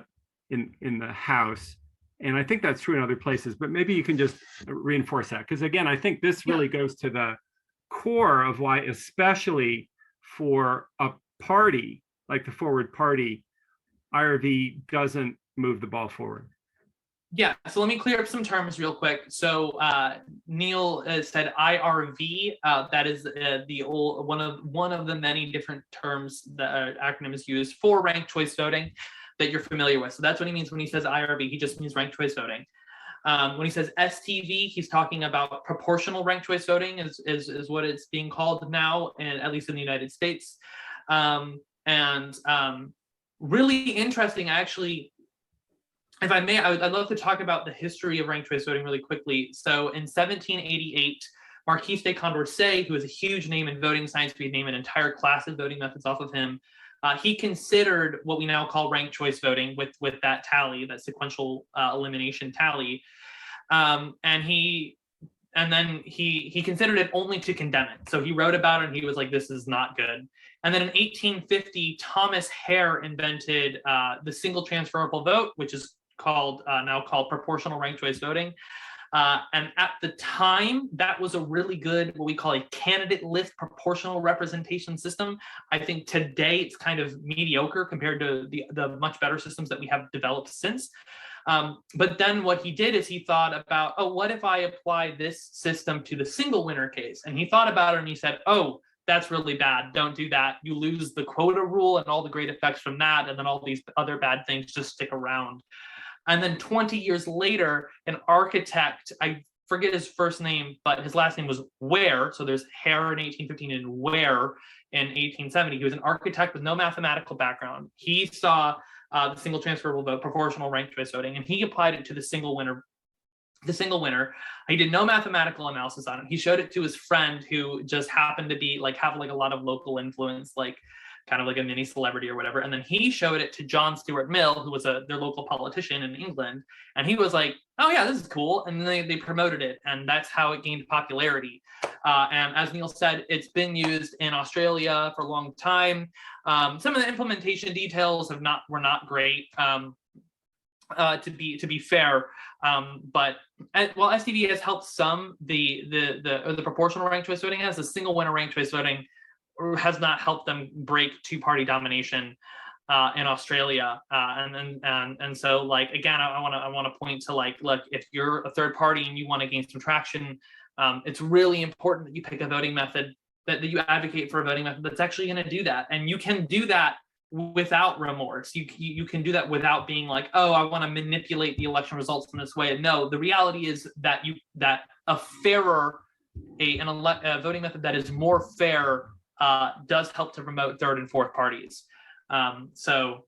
in the House. And I think that's true in other places, but maybe you can just reinforce that. Because again, I think this really goes to the core of why, especially for a party like the Forward Party, IRV doesn't move the ball forward. Yeah, so let me clear up some terms real quick. So Neil said IRV. That is the old one of the many different terms that acronym is used for ranked choice voting that you're familiar with. So that's what he means when he says IRV. He just means ranked choice voting. When he says STV, he's talking about proportional ranked choice voting is what it's being called now, and at least in the United States. Really interesting, actually. If I may, I'd love to talk about the history of ranked choice voting really quickly. So in 1788, Marquis de Condorcet, who is a huge name in voting science, we named an entire class of voting methods off of him. He considered what we now call ranked choice voting with that tally, that sequential elimination tally, and then he considered it only to condemn it. So he wrote about it and he was like, this is not good. And then in 1850, Thomas Hare invented the single transferable vote, which is now called proportional ranked choice voting. And at the time, that was a really good, what we call a candidate list proportional representation system. I think today it's kind of mediocre compared to the much better systems that we have developed since. But then what he did is he thought about, oh, what if I apply this system to the single winner case? And he thought about it and he said, oh, that's really bad. Don't do that. You lose the quota rule and all the great effects from that. And then all these other bad things just stick around. And then 20 years later, an architect, I forget his first name, but his last name was Ware. So there's Hare in 1815 and Ware in 1870. He was an architect with no mathematical background. He saw the single transferable vote, proportional ranked choice voting, and he applied it to the single winner. He did no mathematical analysis on it. He showed it to his friend who just happened to be have a lot of local influence, kind of like a mini celebrity or whatever. And then he showed it to John Stuart Mill, who was their local politician in England. And he was like, oh yeah, this is cool. And then they promoted it. And that's how it gained popularity. And as Neil said, it's been used in Australia for a long time. Some of the implementation details were not great, to be fair. But while STV has helped some, the proportional ranked choice voting has, the single winner ranked choice voting has not helped them break two-party domination in Australia. And so again, I want to point to look, if you're a third party and you want to gain some traction, it's really important that you pick a voting method, that you advocate for a voting method that's actually going to do that. And you can do that without remorse. You can do that without being like, oh, I want to manipulate the election results in this way. No, the reality is that a fairer, a voting method that is more fair does help to promote third and fourth parties. So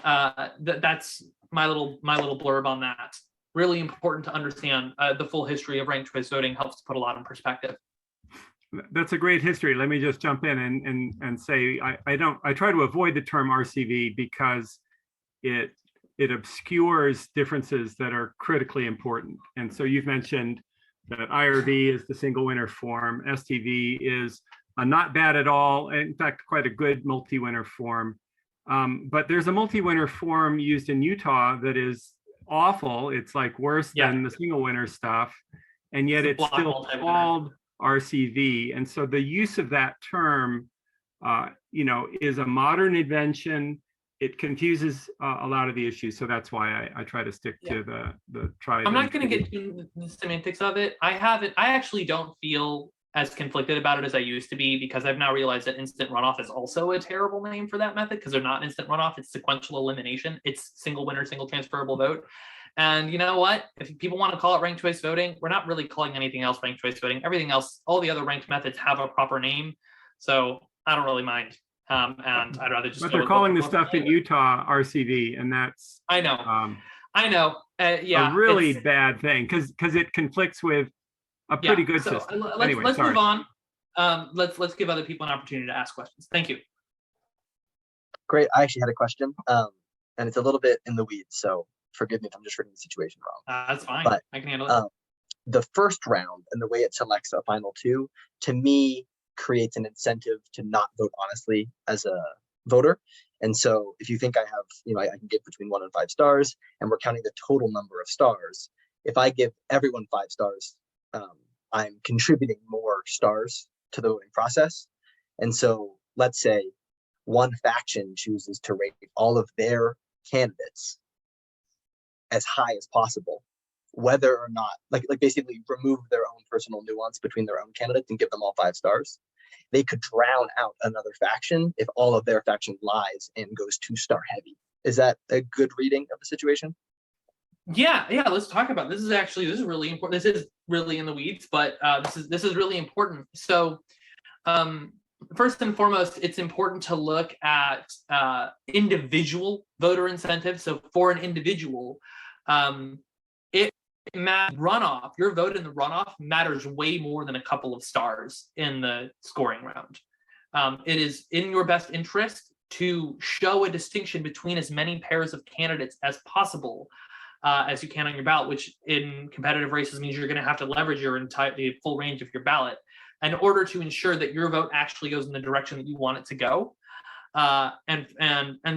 that's my little blurb on that. Really important to understand the full history of ranked choice voting. Helps to put a lot in perspective. That's a great history. Let me just jump in and say I try to avoid the term RCV because it obscures differences that are critically important. And so you've mentioned that IRV is the single winner form. STV is not bad at all. In fact, quite a good multi-winner form. But there's a multi-winner form used in Utah that is awful. It's worse than the single winner stuff. And yet it's still called RCV. And so the use of that term, is a modern invention. It confuses a lot of the issues. So that's why I try to stick to the tried. I'm not going to get into the semantics of it. I actually don't feel as conflicted about it as I used to be, because I've now realized that instant runoff is also a terrible name for that method, because they're not instant runoff, it's sequential elimination. It's single winner, single transferable vote. And you know what? If people want to call it ranked choice voting, we're not really calling anything else ranked choice voting. Everything else, all the other ranked methods have a proper name. So I don't really mind. And I'd rather just. But they're calling the stuff in Utah RCV, and that's. I know. I know. Yeah. A really bad thing, because it conflicts with a pretty good system. Let's move on. Let's give other people an opportunity to ask questions. Thank you. Great. I actually had a question, and it's a little bit in the weeds, so forgive me if I'm just reading the situation wrong. That's fine. But, I can handle it. The first round and the way it selects a final two, to me, creates an incentive to not vote honestly as a voter. And so if you think I have, I can give between 1 and 5 stars, and we're counting the total number of stars. If I give everyone 5 stars, I'm contributing more stars to the voting process. And so let's say one faction chooses to rate all of their candidates as high as possible, whether or not, like basically remove their own personal nuance between their own candidates and give them all 5 stars. They could drown out another faction if all of their faction lies and goes 2-star heavy. Is that a good reading of the situation? Yeah, let's talk about this. This is really important. This is really in the weeds, but this is really important. So first and foremost, it's important to look at individual voter incentives. So for an individual, it runoff, your vote in the runoff matters way more than a couple of stars in the scoring round. It is in your best interest to show a distinction between as many pairs of candidates as possible as you can on your ballot, which in competitive races means you're going to have to leverage the full range of your ballot in order to ensure that your vote actually goes in the direction that you want it to go. And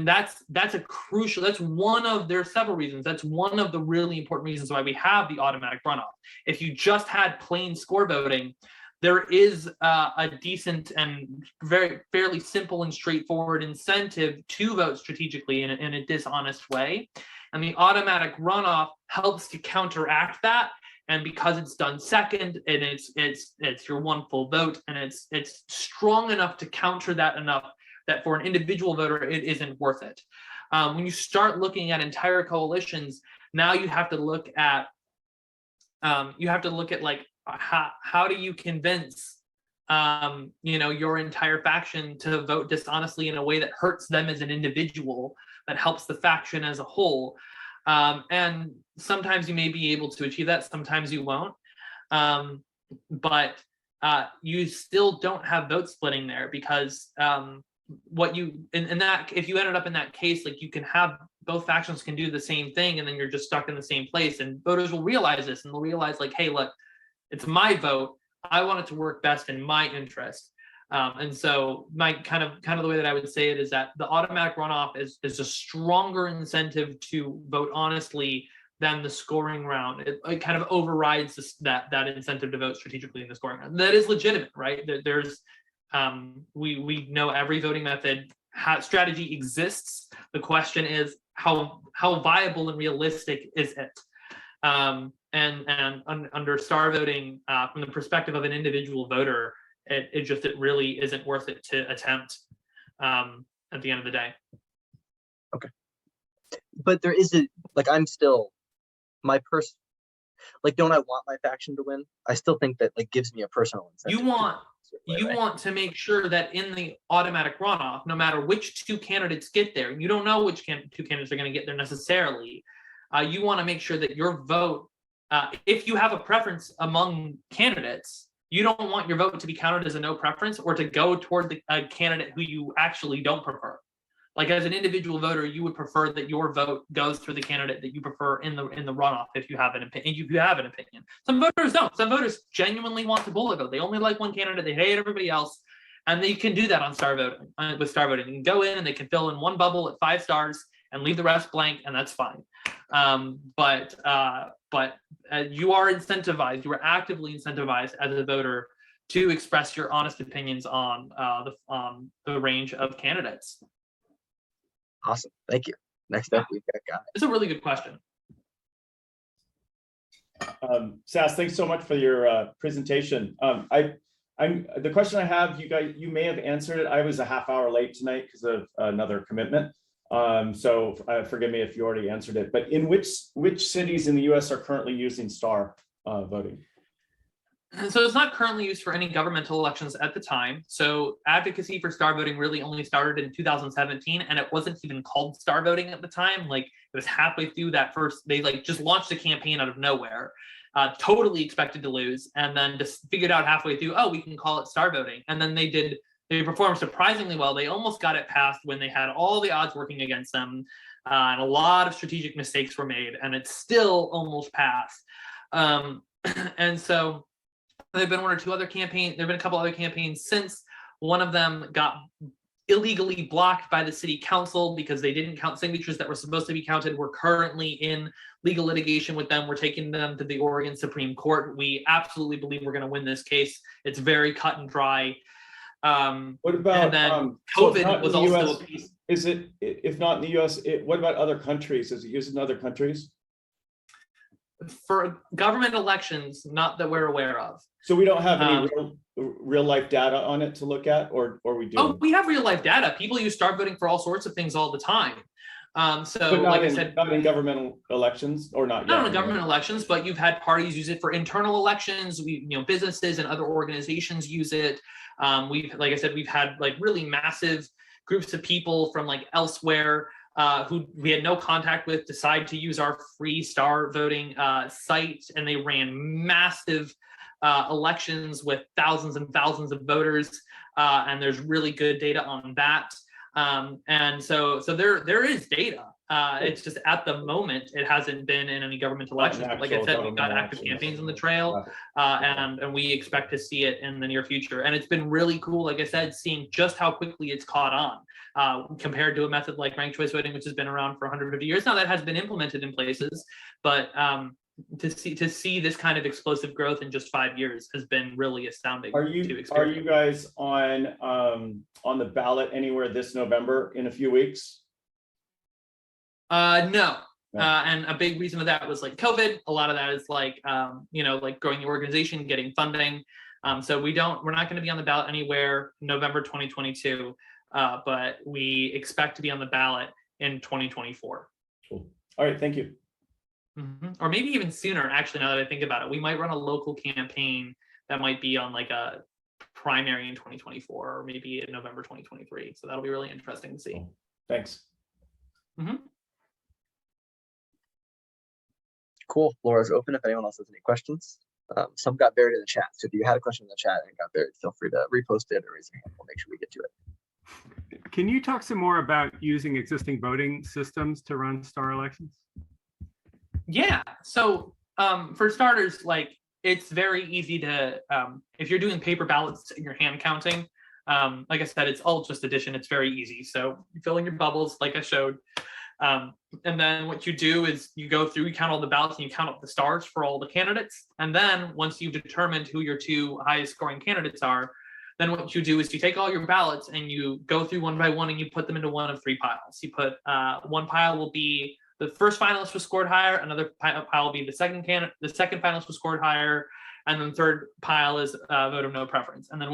that's a crucial, there are several reasons. That's one of the really important reasons why we have the automatic runoff. If you just had plain score voting, there is a decent and fairly simple and straightforward incentive to vote strategically in a dishonest way. And the automatic runoff helps to counteract that. And because it's done second, and it's your one full vote, and it's strong enough to counter that enough that for an individual voter, it isn't worth it. When you start looking at entire coalitions, now you have to look at like how do you convince your entire faction to vote dishonestly in a way that hurts them as an individual, that helps the faction as a whole. And sometimes you may be able to achieve that, sometimes you won't. But you still don't have vote splitting there, because if you ended up in that case, like, you can have both factions can do the same thing, and then you're just stuck in the same place. And voters will realize this, and they'll realize, like, hey, look, it's my vote. I want it to work best in my interest. And so my kind of the way that I would say it is that the automatic runoff is a stronger incentive to vote honestly than the scoring round. It kind of overrides that incentive to vote strategically in the scoring round. That is legitimate, right? There's we know every voting method strategy exists. The question is how viable and realistic is it? And under star voting, from the perspective of an individual voter, it really isn't worth it to attempt at the end of the day. Okay. But there is I'm still don't I want my faction to win? I still think that gives me a personal incentive. You want to make sure that in the automatic runoff, no matter which 2 candidates get there, you don't know which 2 candidates are going to get there necessarily. You want to make sure that your vote, if you have a preference among candidates, you don't want your vote to be counted as a no preference or to go toward a candidate who you actually don't prefer. Like, as an individual voter, you would prefer that your vote goes for the candidate that you prefer in the runoff if you have an opinion. Some voters don't. Some voters genuinely want to bullet vote. They only like one candidate. They hate everybody else. And they can do that on star voting. With star voting, they can go in and they can fill in one bubble at 5 stars and leave the rest blank, and that's fine. But you are incentivized. You are actively incentivized as a voter to express your honest opinions on the range of candidates. Awesome, thank you. Next up, we've got Guy. It's a really good question. Sass, thanks so much for your presentation. The question I have, you may have answered it. I was a half hour late tonight because of another commitment. So forgive me if you already answered it, but in which cities in the US are currently using star voting? So it's not currently used for any governmental elections at the time. So advocacy for star voting really only started in 2017, and it wasn't even called star voting at the time. Like, it was halfway through that first, they just launched a campaign out of nowhere, totally expected to lose, and then just figured out halfway through, oh, we can call it star voting. And then they performed surprisingly well. They almost got it passed when they had all the odds working against them, and a lot of strategic mistakes were made, and it still almost passed. And so there've been a couple other campaigns since. One of them got illegally blocked by the city council because they didn't count signatures that were supposed to be counted. We're currently in legal litigation with them. We're taking them to the Oregon Supreme Court. We absolutely believe we're going to win this case. It's very cut and dry. What about, and then so if COVID not in was the also US, a piece. is it, if not in the US, what about other countries? Is it used in other countries? For government elections, not that we're aware of. So we don't have any real life data on it to look at, or we do? Oh, we have real life data. People use star voting for all sorts of things all the time. So But like I said, not in governmental elections, or not yet? not in government elections, but you've had parties use it for internal elections. Businesses and other organizations use it. Like I said, we've had like really massive groups of people from like elsewhere who we had no contact with decide to use our free star voting site, and they ran massive elections with thousands and thousands of voters, and there's really good data on that. And so there is data. It's just at the moment it hasn't been in any government elections. But like I said, we've got active campaigns on the trail, and we expect to see it in the near future. And it's been really cool, like I said, seeing just how quickly it's caught on compared to a method like ranked choice voting, which has been around for 150 years now. That has been implemented in places, but to see this kind of explosive growth in just 5 years has been really astounding. Are you guys on the ballot anywhere this November in a few weeks? No. And a big reason of that was like COVID. A lot of that is like like growing the organization, getting funding. So we're not going to be on the ballot anywhere November 2022, but we expect to be on the ballot in 2024. Cool. All right, thank you. Or maybe even sooner, actually, now that I think about it. We might run a local campaign that might be on like a primary in 2024, or maybe in November 2023. So that'll be really interesting to see. Cool. Thanks. Cool. Floor is open if anyone else has any questions. Some got buried in the chat. So if you had a question in the chat and it got buried, feel free to repost it or raise your hand. We'll make sure we get to it. Can you talk some more about using existing voting systems to run star elections? Yeah. So for starters, like it's very easy to, if you're doing paper ballots and you're hand counting, like I said, it's all just addition. It's very easy. So you fill in your bubbles like I showed. And then what you do is you go through, you count all the ballots and you count up the stars for all the candidates. And then once you've determined who your two highest scoring candidates are, then what you do is you take all your ballots and you go through one by one and you put them into one of three piles. You put one pile will be the first finalist who scored higher, another pile will be the second finalist who scored higher, and then the third pile is vote of no preference. And then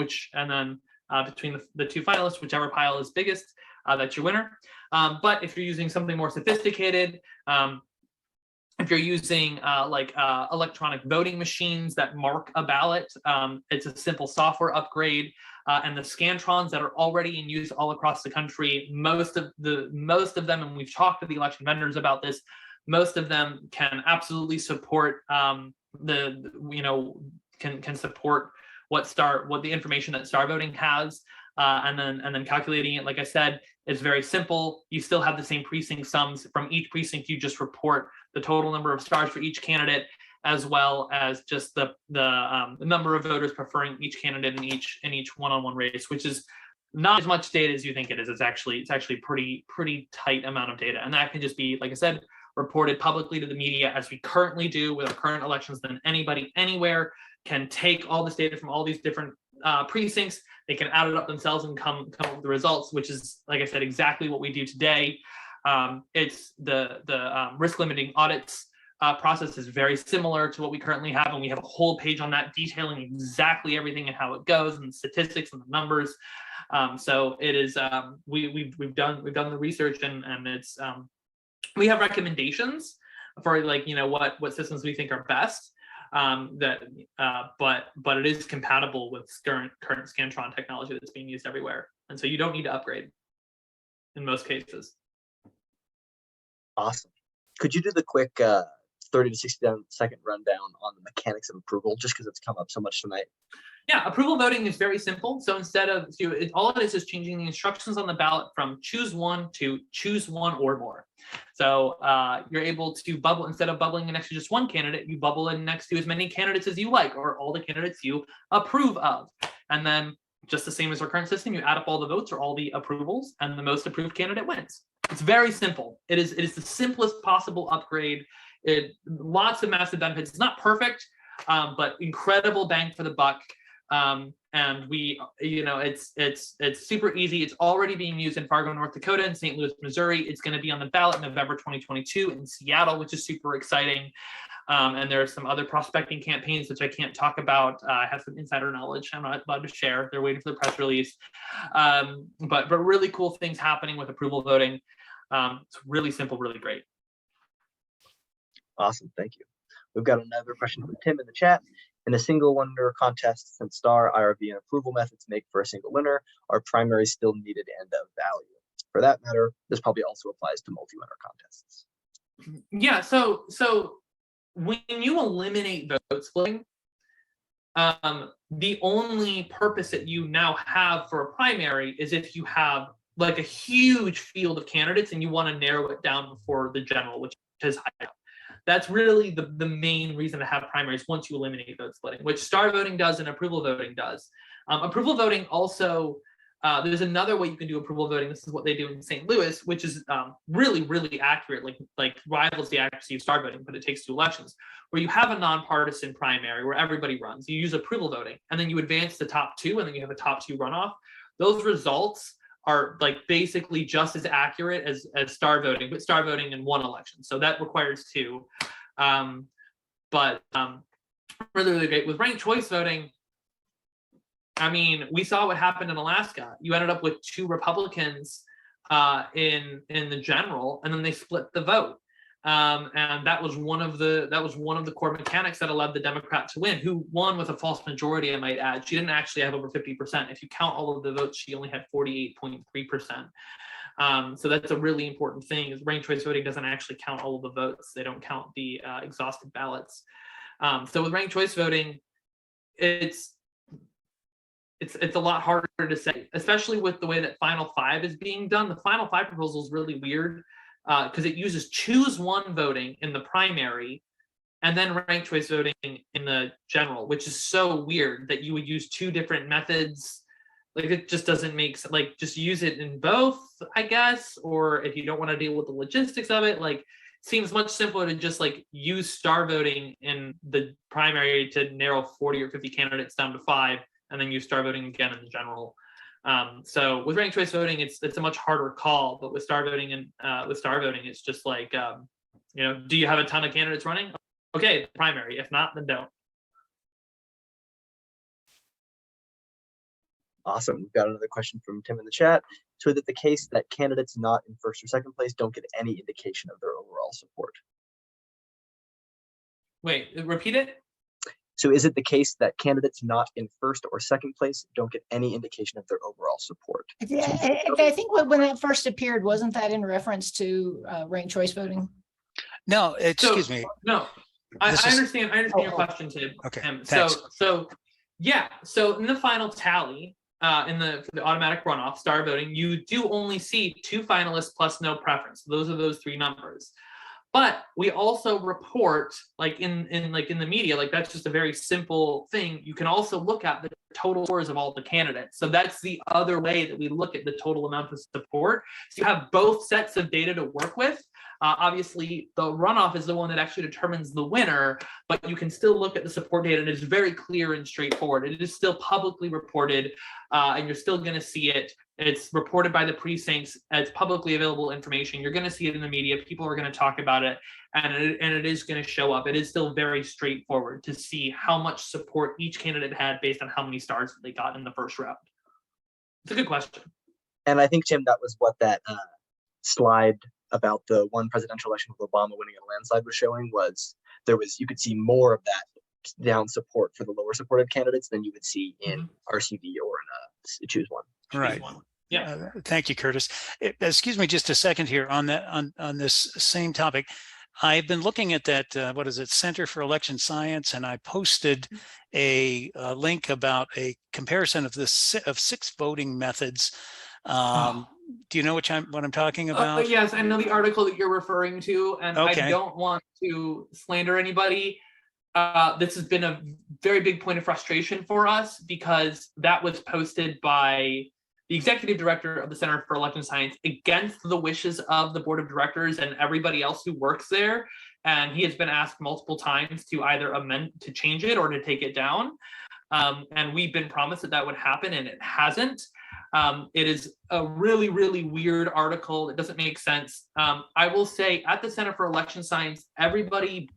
between the two finalists, whichever pile is biggest, that's your winner. But if you're using something more sophisticated, if you're using electronic voting machines that mark a ballot, it's a simple software upgrade. And the Scantrons that are already in use all across the country, most of them, and we've talked to the election vendors about this, most of them can absolutely support can support what the information that star voting has. And then calculating it, like I said, is very simple. You still have the same precinct sums from each precinct. You just report the total number of stars for each candidate, as well as just the number of voters preferring each candidate in each one-on-one race, which is not as much data as you think it is. It's actually pretty tight amount of data, and that can just be, like I said, reported publicly to the media as we currently do with our current elections. Then anybody anywhere can take all this data from all these different precincts. They can add it up themselves and come up with the results, which is, like I said, exactly what we do today. It's the risk limiting audits process is very similar to what we currently have, and we have a whole page on that detailing exactly everything and how it goes and the statistics and the numbers. So it is we've done the research, and it's we have recommendations for what systems we think are best. But it is compatible with current Scantron technology that's being used everywhere, and so you don't need to upgrade in most cases. Awesome. Could you do the quick 30 to 60-second rundown on the mechanics of approval, just because it's come up so much tonight? Yeah, approval voting is very simple. So instead of all it is changing the instructions on the ballot from choose one to choose one or more. So you're able to bubble, instead of bubbling next to just one candidate, you bubble in next to as many candidates as you like, or all the candidates you approve of. And then just the same as our current system. You add up all the votes or all the approvals, and the most approved candidate wins. It's very simple. It is the simplest possible upgrade. Lots of massive benefits. It's not perfect, but incredible bang for the buck. And we, it's super easy. It's already being used in Fargo, North Dakota, and St. Louis, Missouri. It's going to be on the ballot in November 2022 in Seattle, which is super exciting. And there are some other prospecting campaigns, which I can't talk about. I have some insider knowledge I'm not allowed to share. They're waiting for the press release. But really cool things happening with approval voting. It's really simple, really great. Awesome, thank you. We've got another question from Tim in the chat. In a single winner contest, since STAR, IRB, and approval methods make for a single winner, are primaries still needed and of value? For that matter, this probably also applies to multi-winner contests. Yeah, so when you eliminate vote splitting, the only purpose that you now have for a primary is if you have like a huge field of candidates and you want to narrow it down before the general, which is high up. That's really the main reason to have primaries once you eliminate vote splitting, which STAR voting does and approval voting does. Approval voting also, there's another way you can do approval voting. This is what they do in St. Louis, which is really, really accurate, like rivals the accuracy of STAR voting, but it takes 2 elections, where you have a nonpartisan primary where everybody runs. You use approval voting, and then you advance the top 2, and then you have a top 2 runoff. Those results are like basically just as accurate as STAR voting, but STAR voting in 1 election. So that requires 2. But really, really great. With ranked choice voting, I mean, we saw what happened in Alaska. You ended up with 2 Republicans in the general, and then they split the vote. And that was one of the core mechanics that allowed the Democrat to win, who won with a false majority, I might add. She didn't actually have over 50%. If you count all of the votes, she only had 48.3%. So that's a really important thing, is ranked choice voting doesn't actually count all of the votes. They don't count the exhausted ballots. So with ranked choice voting, it's a lot harder to say, especially with the way that Final 5 is being done. The Final 5 proposal is really weird, because it uses choose one voting in the primary and then ranked choice voting in the general, which is so weird that you would use 2 different methods. Like, it just doesn't make sense. Like, just use it in both, I guess, or if you don't want to deal with the logistics of it, like, seems much simpler to just like use STAR voting in the primary to narrow 40 or 50 candidates down to 5, and then use STAR voting again in the general. So with ranked choice voting, it's a much harder call, but with STAR voting it's just like, do you have a ton of candidates running? Okay, primary. If not, then don't. Awesome. We've got another question from Tim in the chat. So that the case that candidates not in first or second place don't get any indication of their overall support. Wait, repeat it? So is it the case that candidates not in first or second place don't get any indication of their overall support? I think when that first appeared, wasn't that in reference to ranked choice voting? No, excuse me. No, I understand your question, Tim. Okay, So in the final tally, for the automatic runoff, STAR voting, you do only see 2 finalists plus no preference. Those are those 3 numbers. But we also report, like in the media, like that's just a very simple thing. You can also look at the total scores of all the candidates. So that's the other way that we look at the total amount of support. So you have both sets of data to work with. Obviously, the runoff is the one that actually determines the winner, but you can still look at the support data, and it's very clear and straightforward. It is still publicly reported, and you're still going to see it. It's reported by the precincts as publicly available information. You're going to see it in the media. People are going to talk about it, and it is going to show up. It is still very straightforward to see how much support each candidate had based on how many stars they got in the first round. It's a good question. And I think, Tim, that was what that slide about the one presidential election with Obama winning a landslide was showing, was you could see more of that down support for the lower supported candidates than you would see in RCV or in a choose one. Right. Yeah. Thank you, Curtis. Excuse me just a second here on that on this same topic. I've been looking at that, what is it, Center for Election Science, and I posted a link about a comparison of 6 voting methods. Do you know what I'm talking about? Yes, I know the article that you're referring to, and okay. I don't want to slander anybody. this has been a very big point of frustration for us because that was posted by the executive director of the Center for Election Science against the wishes of the board of directors and everybody else who works there. And he has been asked multiple times to either amend, to change it or to take it down. And we've been promised that that would happen and it hasn't. It is a really, really weird article. It doesn't make sense. I will say at the Center for Election Science, everybody,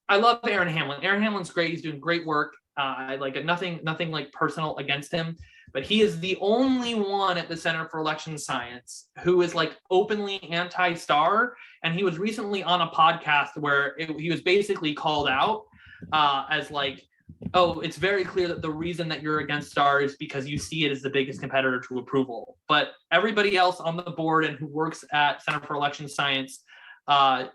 I love Aaron Hamlin. Aaron Hamlin's great. He's doing great work. I like nothing like personal against him, but he is the only one at the Center for Election Science who is like openly anti-star. And he was recently on a podcast where he was basically called out as like, oh, it's very clear that the reason that you're against star is because you see it as the biggest competitor to approval. But everybody else on the board and who works at Center for Election Science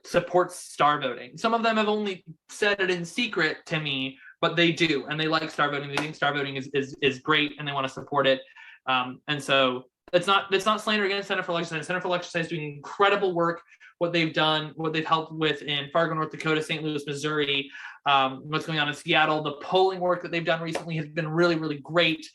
supports star voting. Some of them have only said it in secret to me, but they do, and they like star voting. They think star voting is great, and they want to support it. And so it's not slander against Center for Election Science. Center for Election Science is doing incredible work. What they've done, what they've helped with in Fargo, North Dakota, St. Louis, Missouri, what's going on in Seattle, the polling work that they've done recently has been really, really great.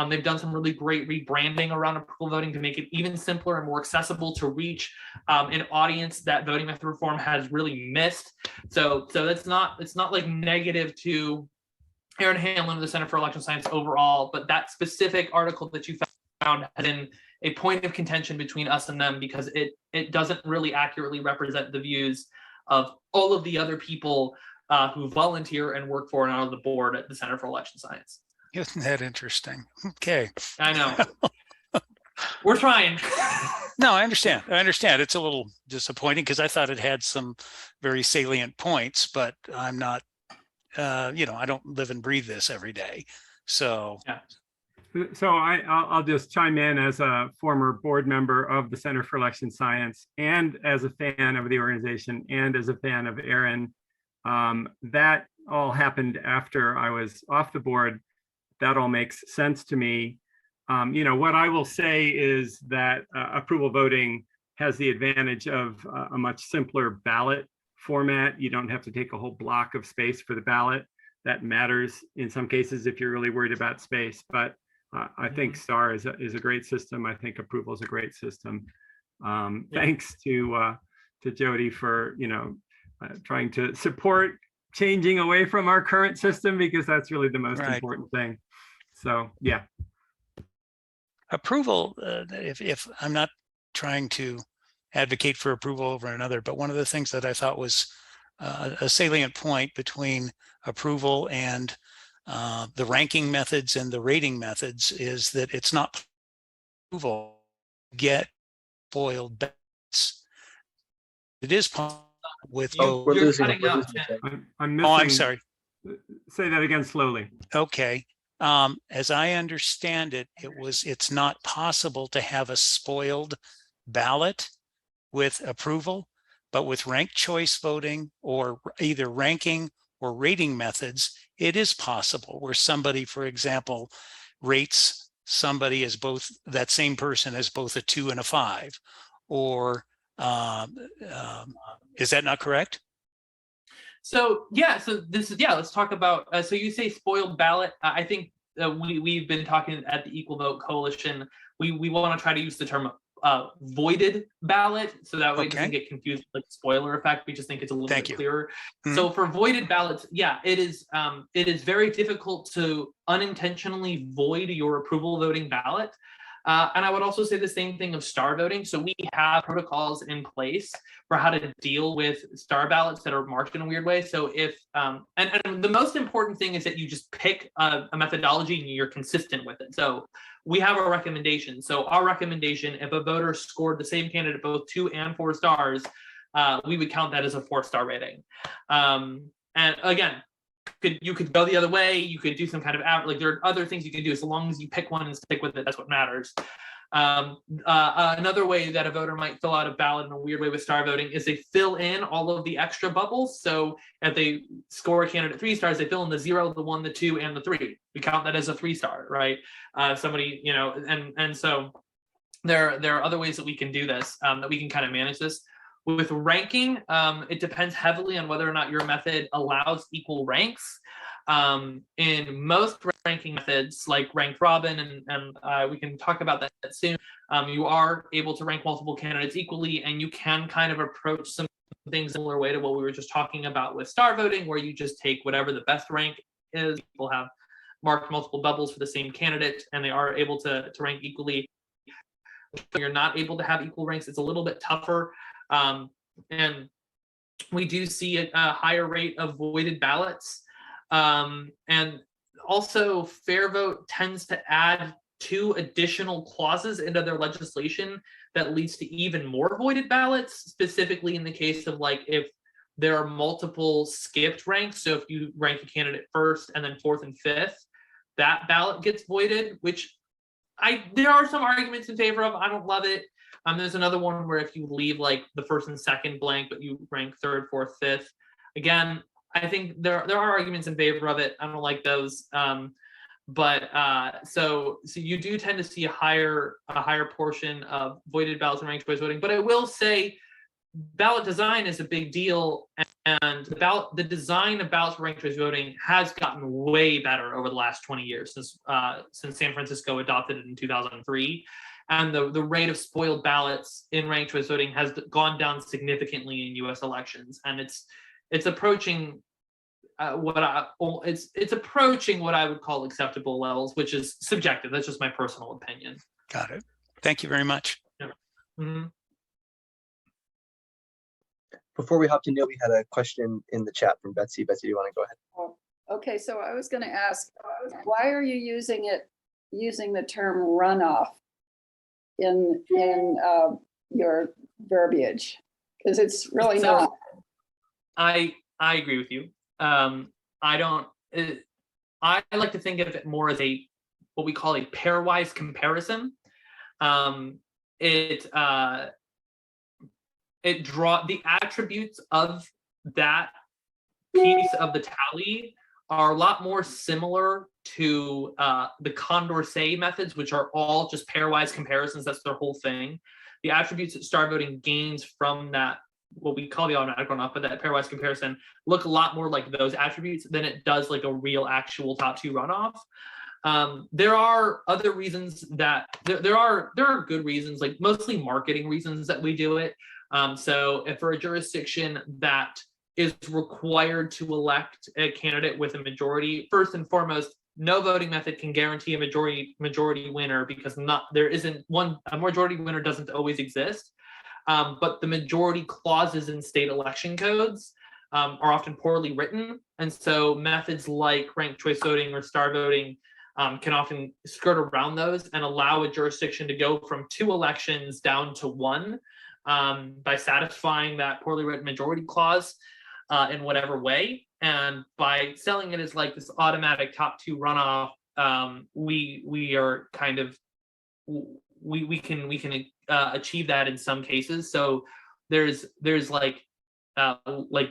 They've done some really great rebranding around approval voting to make it even simpler and more accessible to reach an audience that voting method reform has really missed. So it's not like negative to Aaron Hamlin of the Center for Election Science overall, but that specific article that you found has been a point of contention between us and them because it doesn't really accurately represent the views of all of the other people who volunteer and work for and are on the board at the Center for Election Science. Isn't that interesting? Okay. I know. We're trying. No, I understand. It's a little disappointing because I thought it had some very salient points, but I'm not, I don't live and breathe this every day. So. Yeah. So I'll just chime in as a former board member of the Center for Election Science and as a fan of the organization and as a fan of Aaron. That all happened after I was off the board. That all makes sense to me. What I will say is that approval voting has the advantage of a much simpler ballot format. You don't have to take a whole block of space for the ballot. That matters in some cases if you're really worried about space, but I think STAR is a great system. I think approval is a great system. Thanks to Jody for trying to support changing away from our current system because that's really the most important thing. So yeah. Approval. If I'm not trying to advocate for approval over another, but one of the things that I thought was a salient point between approval and the ranking methods and the rating methods is that it's not approval get spoiled bets. It is with we're losing. I'm missing. Oh, I'm sorry. Say that again slowly. Okay. As I understand it, it's not possible to have a spoiled ballot with approval, but with ranked choice voting or either ranking or rating methods, it is possible where somebody, for example, rates somebody as both, that same person as both a 2 and a 5, or is that not correct? So let's talk about, so you say spoiled ballot. I think we've been talking at the Equal Vote Coalition. We want to try to use the term voided ballot, so that way it doesn't get confused with the spoiler effect. We just think it's a little bit clearer. So for voided ballots, it is very difficult to unintentionally void your approval voting ballot. And I would also say the same thing of star voting. So we have protocols in place for how to deal with star ballots that are marked in a weird way. So if, and the most important thing is that you just pick a methodology and you're consistent with it. So we have a recommendation. So our recommendation, if a voter scored the same candidate, both 2 and 4 stars, we would count that as a 4-star rating. And again, you could go the other way. You could do some kind of average. There are other things you can do as long as you pick one and stick with it. That's what matters. Another way that a voter might fill out a ballot in a weird way with star voting is they fill in all of the extra bubbles. So if they score a candidate 3 stars, they fill in the 0, the 1, the 2, and the 3. We count that as a 3-star, right? Somebody, and so there are other ways that we can do this, that we can kind of manage this. With ranking, it depends heavily on whether or not your method allows equal ranks. In most ranking methods, like ranked robin, and we can talk about that soon, you are able to rank multiple candidates equally, and you can kind of approach some things similar way to what we were just talking about with star voting, where you just take whatever the best rank is. People have marked multiple bubbles for the same candidate, and they are able to rank equally. When you're not able to have equal ranks, it's a little bit tougher. And we do see a higher rate of voided ballots. And also, Fair Vote tends to add 2 additional clauses into their legislation that leads to even more voided ballots, specifically in the case of like if there are multiple skipped ranks. So if you rank a candidate first and then 4th and 5th, that ballot gets voided, which there are some arguments in favor of. I don't love it. There's another one where if you leave like the 1st and 2nd blank, but you rank 3rd, 4th, 5th, again, I think there are arguments in favor of it. I don't like those. So you do tend to see a higher portion of voided ballots and ranked choice voting. But I will say, ballot design is a big deal, and the design of ballots for ranked choice voting has gotten way better over the last 20 years since San Francisco adopted it in 2003. And the rate of spoiled ballots in ranked choice voting has gone down significantly in U.S. elections, and it's approaching it's approaching what I would call acceptable levels, which is subjective. That's just my personal opinion. Got it. Thank you very much. Yeah. Mm-hmm. Before we hop to Neil, we had a question in the chat from Betsy. Betsy, do you want to go ahead? Oh, okay, so I was going to ask, why are you using the term runoff in your verbiage? Because it's really not. I agree with you. I like to think of it more as what we call a pairwise comparison. It draw the attributes of that piece of the tally are a lot more similar to the Condorcet methods, which are all just pairwise comparisons. That's their whole thing. The attributes that star voting gains from that, what we call the automatic runoff, but that pairwise comparison, look a lot more like those attributes than it does like a real actual top 2 runoff. There are other reasons that there are good reasons, like mostly marketing reasons that we do it. So if for a jurisdiction that is required to elect a candidate with a majority, first and foremost, no voting method can guarantee a majority winner, because a majority winner doesn't always exist. But the majority clauses in state election codes are often poorly written. And so methods like ranked choice voting or star voting can often skirt around those and allow a jurisdiction to go from 2 elections down to 1 by satisfying that poorly written majority clause in whatever way. And by selling it as like this automatic top 2 runoff, we are kind of, we can achieve that in some cases. So there's like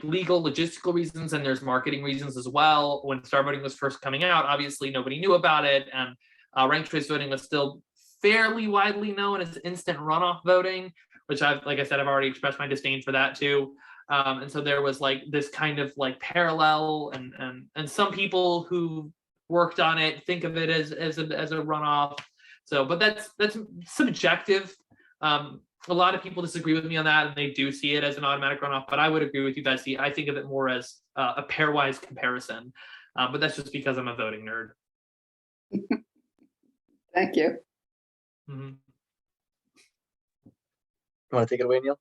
legal logistical reasons, and there's marketing reasons as well. When star voting was first coming out, obviously nobody knew about it, and ranked choice voting was still fairly widely known as instant runoff voting, which like I said, I've already expressed my disdain for that too. And so there was like this kind of like parallel, and some people who worked on it think of it as a runoff. So, but that's subjective. A lot of people disagree with me on that, and they do see it as an automatic runoff. But I would agree with you, Betsy. I think of it more as a pairwise comparison. But that's just because I'm a voting nerd. Thank you. Mm-hmm. You want to take it away, Neil?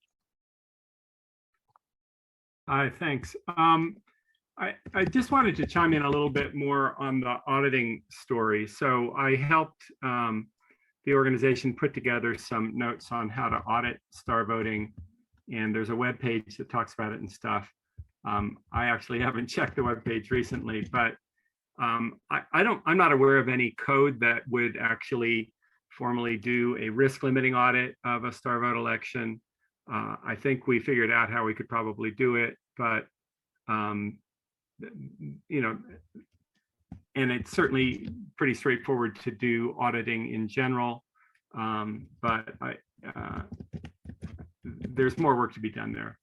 Hi, thanks. I just wanted to chime in a little bit more on the auditing story. So I helped the organization put together some notes on how to audit star voting, and there's a web page that talks about it and stuff. I actually haven't checked the web page recently, but I'm not aware of any code that would actually formally do a risk limiting audit of a star vote election. I think we figured out how we could probably do it, but you know, and it's certainly pretty straightforward to do auditing in general. But there's more work to be done there.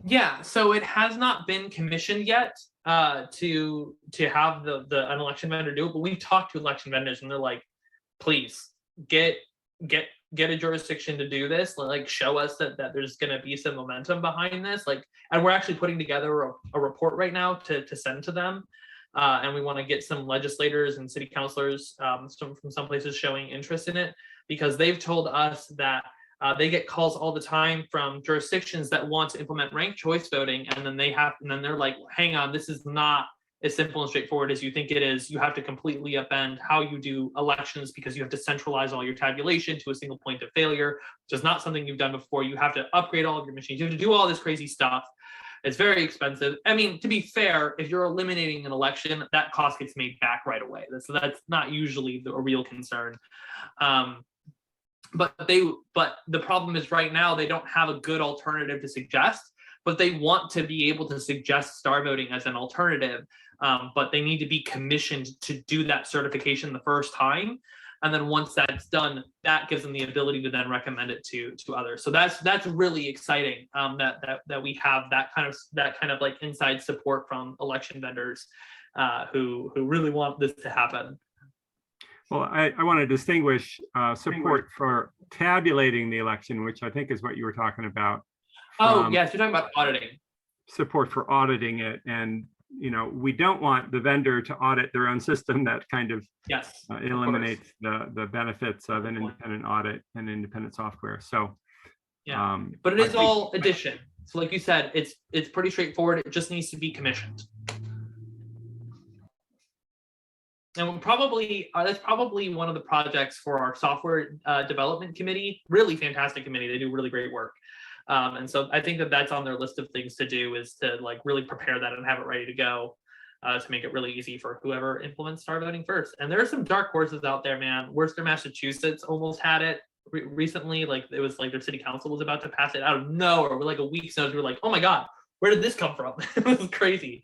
Yeah, so it has not been commissioned yet to have an election vendor do it, but we've talked to election vendors and they're like, please get a jurisdiction to do this, like show us that there's going to be some momentum behind this, like, and we're actually putting together a report right now to send to them, and we want to get some legislators and city councilors from some places showing interest in it, because they've told us that they get calls all the time from jurisdictions that want to implement ranked choice voting, and then they're like, hang on, this is not as simple and straightforward as you think it is. You have to completely upend how you do elections because you have to centralize all your tabulation to a single point of failure, which is not something you've done before. You have to upgrade all of your machines. You have to do all this crazy stuff. It's very expensive. I mean, to be fair, if you're eliminating an election, that cost gets made back right away. So that's not usually a real concern. But the problem is right now they don't have a good alternative to suggest, but they want to be able to suggest star voting as an alternative. But they need to be commissioned to do that certification the first time. And then once that's done, that gives them the ability to then recommend it to others. So that's really exciting, that we have that kind of like inside support from election vendors who really want this to happen. Well, I want to distinguish support for tabulating the election, which I think is what you were talking about. Oh, yes, you're talking about auditing. Support for auditing it. And, you know, we don't want the vendor to audit their own system. That kind of eliminates the benefits of an independent audit and independent software. So, yeah, but it is all addition. So like you said, it's pretty straightforward. It just needs to be commissioned. And that's probably one of the projects for our software development committee. Really fantastic committee. They do really great work. And so I think that's on their list of things to do, is to like really prepare that and have it ready to go to make it really easy for whoever implements star voting first. And there are some dark horses out there, man. Worcester, Massachusetts almost had it recently. Like it was like their city council was about to pass it out of nowhere with like a week's notice. We were like, oh my God, where did this come from? It was crazy.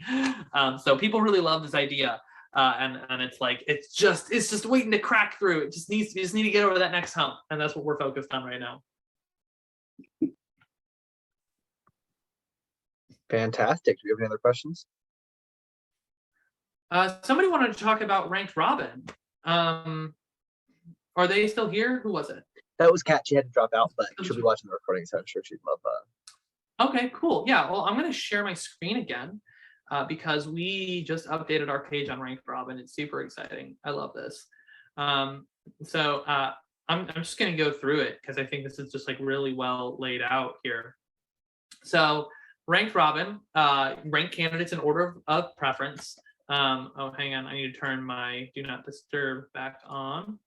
So people really love this idea. And it's like it's just waiting to crack through. You just need to get over that next hump, and that's what we're focused on right now. Fantastic. Do you have any other questions? Somebody wanted to talk about ranked robin. Are they still here? Who was it? That was Kat. She had to drop out, but she'll be watching the recording, so I'm sure she'd love Okay, cool. Yeah, well, I'm going to share my screen again. Because we just updated our page on ranked robin. It's super exciting. I love this. I'm just going to go through it because I think this is just like really well laid out here. So ranked robin, rank candidates in order of preference. Oh, hang on. I need to turn my do not disturb back on.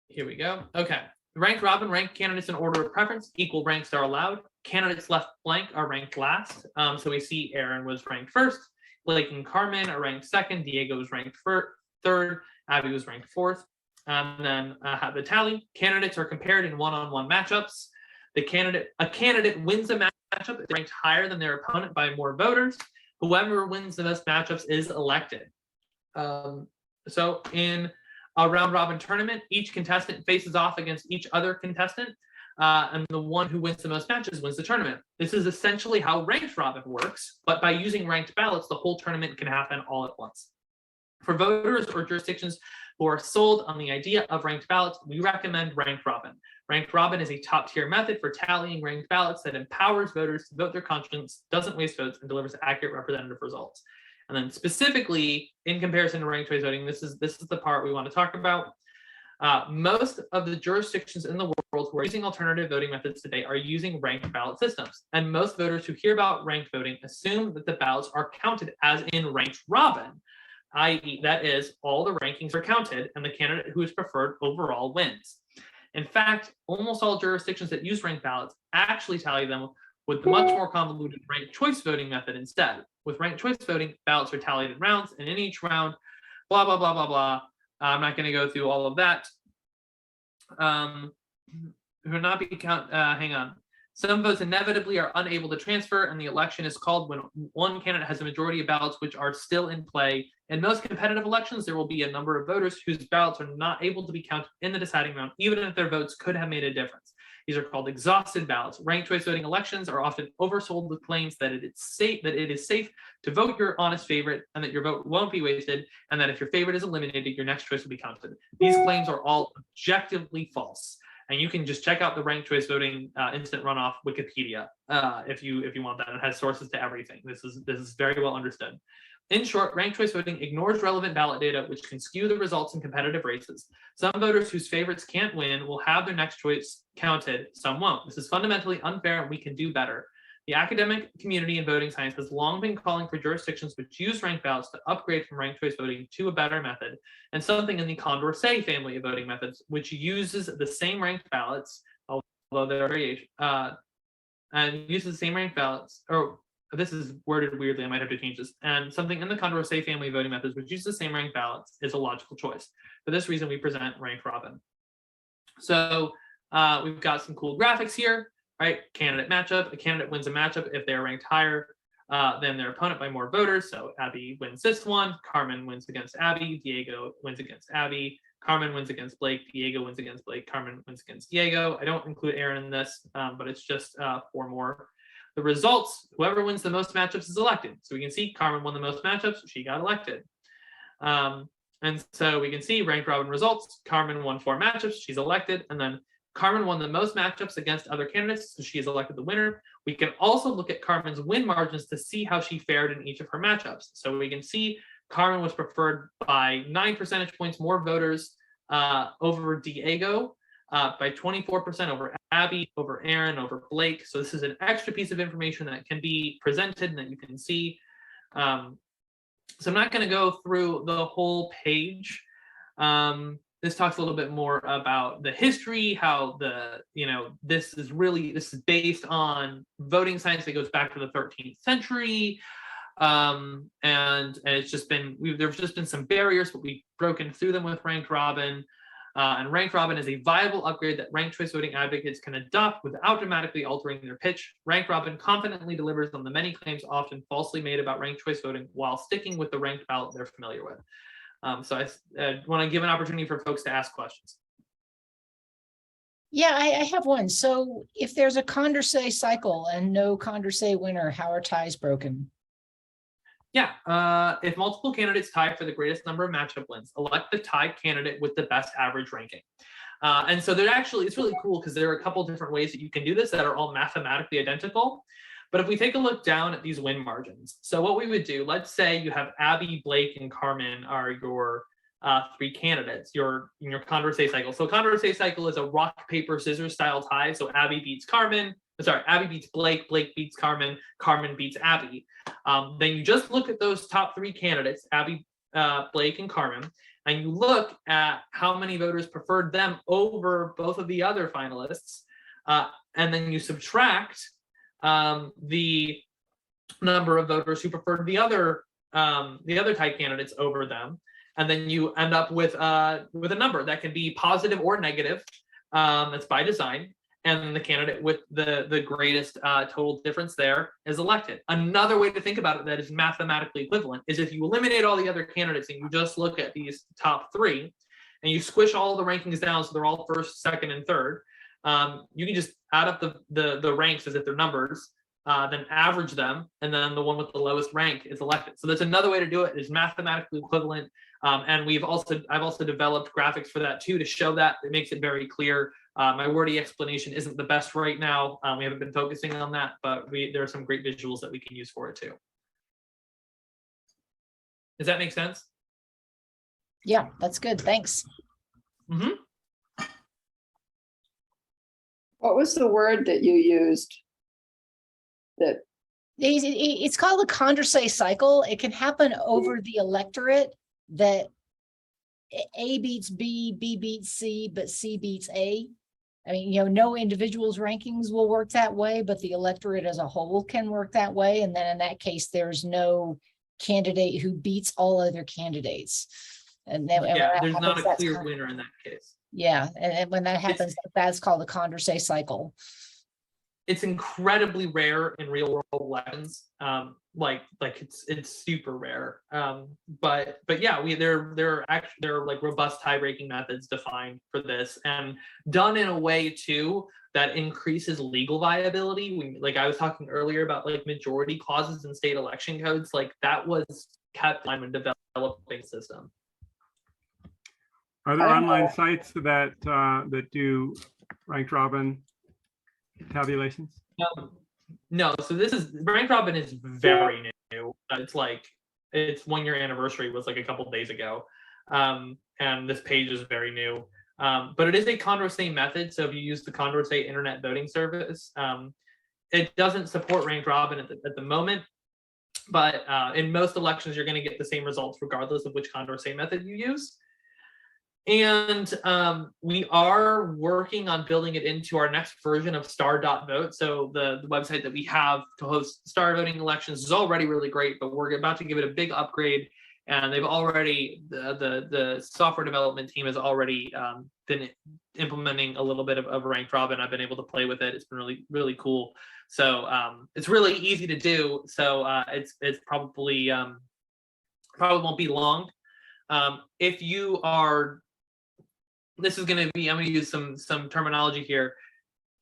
Here we go. Okay. Ranked robin, rank candidates in order of preference. Equal ranks are allowed. Candidates left blank are ranked last. So we see Aaron was ranked first. Blake and Carmen are ranked second. Diego was ranked third. Abby was ranked fourth. And then the tally. Candidates are compared in one-on-one matchups. A candidate wins a matchup if ranked higher than their opponent by more voters. Whoever wins the most matchups is elected. So in a round robin tournament, each contestant faces off against each other contestant, and the one who wins the most matches wins the tournament. This is essentially how ranked robin works, but by using ranked ballots, the whole tournament can happen all at once. For voters or jurisdictions who are sold on the idea of ranked ballots, we recommend ranked robin. Ranked robin is a top-tier method for tallying ranked ballots that empowers voters to vote their conscience, doesn't waste votes, and delivers accurate representative results. And then specifically, in comparison to ranked choice voting, this is the part we want to talk about. Most of the jurisdictions in the world who are using alternative voting methods today are using ranked ballot systems. And most voters who hear about ranked voting assume that the ballots are counted as in ranked robin, i.e. that is, all the rankings are counted and the candidate who is preferred overall wins. In fact, almost all jurisdictions that use ranked ballots actually tally them with the much more convoluted ranked choice voting method instead. With ranked choice voting, ballots are tallied in rounds, and in each round, blah, blah, blah, blah, blah. I'm not going to go through all of that. Will not be hang on. Some votes inevitably are unable to transfer, and the election is called when one candidate has a majority of ballots which are still in play. In most competitive elections, there will be a number of voters whose ballots are not able to be counted in the deciding round, even if their votes could have made a difference. These are called exhausted ballots. Ranked choice voting elections are often oversold with claims that it is safe to vote your honest favorite and that your vote won't be wasted, and that if your favorite is eliminated, your next choice will be counted. These claims are all objectively false. And you can just check out the ranked choice voting instant runoff Wikipedia if you want that. It has sources to everything. This is very well understood. In short, ranked choice voting ignores relevant ballot data, which can skew the results in competitive races. Some voters whose favorites can't win will have their next choice counted, some won't. This is fundamentally unfair, and we can do better. The academic community in voting science has long been calling for jurisdictions which use ranked ballots to upgrade from ranked choice voting to a better method, and something in the Condorcet family of voting methods, which uses the same ranked ballots, although there are variations, and uses the same ranked ballots, or this is worded weirdly, I might have to change this, and something in the Condorcet family of voting methods, which uses the same ranked ballots, is a logical choice. For this reason, we present ranked robin. So we've got some cool graphics here. Right, candidate matchup. A candidate wins a matchup if they're ranked higher than their opponent by more voters. So Abby wins this one, Carmen wins against Abby, Diego wins against Abby, Carmen wins against Blake, Diego wins against Blake, Carmen wins against Diego. I don't include Aaron in this, but it's just 4 more. The results, whoever wins the most matchups is elected. So we can see Carmen won the most matchups, she got elected. And so we can see ranked robin results. Carmen won 4 matchups, she's elected, and then Carmen won the most matchups against other candidates, so she is elected the winner. We can also look at Carmen's win margins to see how she fared in each of her matchups. So we can see Carmen was preferred by 9 percentage points more voters over Diego, by 24% over Abby, over Aaron, over Blake. So this is an extra piece of information that can be presented and that you can see. So I'm not going to go through the whole page. This talks a little bit more about the history, how this is based on voting science that goes back to the 13th century. And it's just been, there's just been some barriers, but we've broken through them with ranked robin. And ranked robin is a viable upgrade that ranked choice voting advocates can adopt without dramatically altering their pitch. Ranked robin confidently delivers on the many claims often falsely made about ranked choice voting while sticking with the ranked ballot they're familiar with. So I want to give an opportunity for folks to ask questions. Yeah, I have one. So if there's a Condorcet cycle and no Condorcet winner, how are ties broken? Yeah, if multiple candidates tie for the greatest number of matchup wins, elect the tied candidate with the best average ranking. And so it's really cool because there are a couple different ways that you can do this that are all mathematically identical. But if we take a look down at these win margins, so what we would do, let's say you have Abby, Blake, and Carmen are your 3 candidates, your Condorcet cycle. So Condorcet cycle is a rock, paper, scissors style tie. So Abby beats Blake, Blake beats Carmen, Carmen beats Abby. Then you just look at those top 3 candidates, Abby, Blake, and Carmen, and you look at how many voters preferred them over both of the other finalists, and then you subtract the number of voters who preferred the other tied candidates over them, and then you end up with a number that can be positive or negative. That's by design, and the candidate with the greatest total difference there is elected. Another way to think about it that is mathematically equivalent is if you eliminate all the other candidates and you just look at these top 3 and you squish all the rankings down so they're all first, second, and third. You can just add up the ranks as if they're numbers, then average them, and then the one with the lowest rank is elected. So that's another way to do it. It's mathematically equivalent, and I've also developed graphics for that too to show that. It makes it very clear. My wordy explanation isn't the best right now. We haven't been focusing on that, but there are some great visuals that we can use for it too. Does that make sense? Yeah, that's good. Thanks. Mm-hmm. What was the word that you used? It's called the Condorcet cycle. It can happen over the electorate that A beats B, B beats C, but C beats A. I mean, no individual's rankings will work that way, but the electorate as a whole can work that way. And then in that case, there's no candidate who beats all other candidates. And then there's not a clear winner in that case. Yeah, and when that happens, that's called the Condorcet cycle. it's incredibly rare in real world elections. Like it's super rare. But yeah, there are like robust tie breaking methods defined for this, and done in a way too that increases legal viability. Like I was talking earlier about like majority clauses in state election codes, like that was kept in when developing system. Are there online sites that that do ranked robin tabulations? No, so this is ranked robin is very new. It's like its 1 year anniversary was like a couple days ago, and this page is very new. But it is a Condorcet method. So if you use the Condorcet Internet Voting Service, it doesn't support ranked robin at the moment. But in most elections, you're going to get the same results regardless of which Condorcet method you use. And we are working on building it into our next version of star.vote. So the website that we have to host star voting elections is already really great, but we're about to give it a big upgrade. And they've already, the software development team has already been implementing a little bit of ranked robin. I've been able to play with it. It's been really, really cool. So it's really easy to do. So it's probably won't be long. If you are, this is going to be, I'm going to use some terminology here.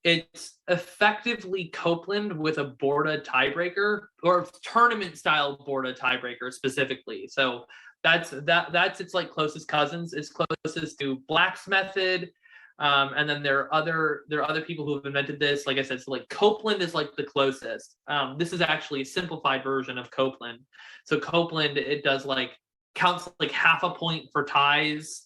It's effectively Copeland with a Borda tiebreaker, or tournament style Borda tiebreaker specifically. So that's its like closest cousins. It's closest to Black's method. And then there are other people who have invented this. Like I said, so like Copeland is like the closest. This is actually a simplified version of Copeland. So Copeland, it does like counts like half a point for ties,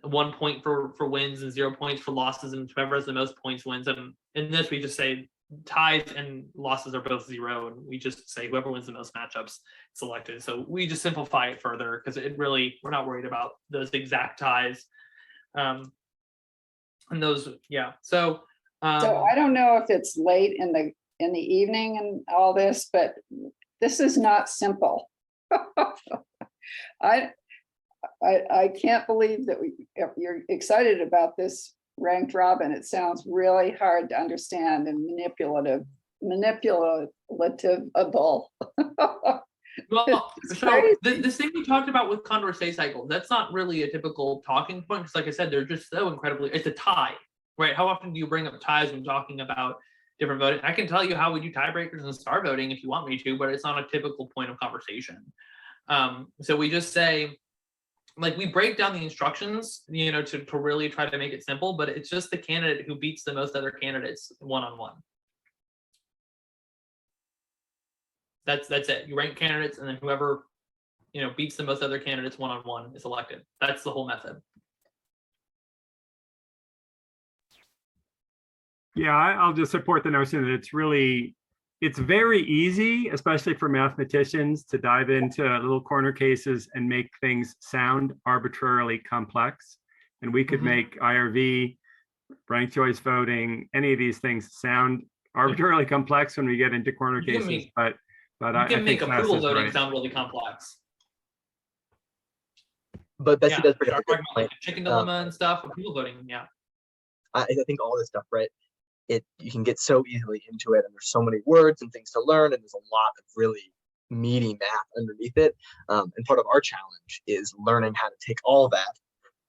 1 point for wins, and 0 points for losses, and whoever has the most points wins. And in this, we just say ties and losses are both 0, and we just say whoever wins the most matchups selected. So we just simplify it further because we're not worried about those exact ties. And those, yeah. So I don't know if it's late in the evening and all this, but this is not simple. I can't believe that you're excited about this ranked robin. It sounds really hard to understand and manipulative. Well, so this thing we talked about with Condorcet cycles, that's not really a typical talking point, because like I said, they're just so incredibly, it's a tie, right? How often do you bring up ties when talking about different voting? I can tell you how we do tiebreakers and star voting if you want me to, but it's not a typical point of conversation. So we just say, like, we break down the instructions, to really try to make it simple, but it's just the candidate who beats the most other candidates one-on-one. That's it. You rank candidates, and then whoever, beats the most other candidates one-on-one is elected. That's the whole method. Yeah, I'll just support the notion that it's very easy, especially for mathematicians, to dive into little corner cases and make things sound arbitrarily complex. And we could make IRV, ranked choice voting, any of these things sound arbitrarily complex when we get into corner cases. But you can make approval voting sound really complex. But Betsy does bring up a good like point. Chicken dilemma and stuff. Approval voting, yeah. I think all this stuff, right? You can get so easily into it, and there's so many words and things to learn, and there's a lot of really meaty math underneath it. And part of our challenge is learning how to take all that,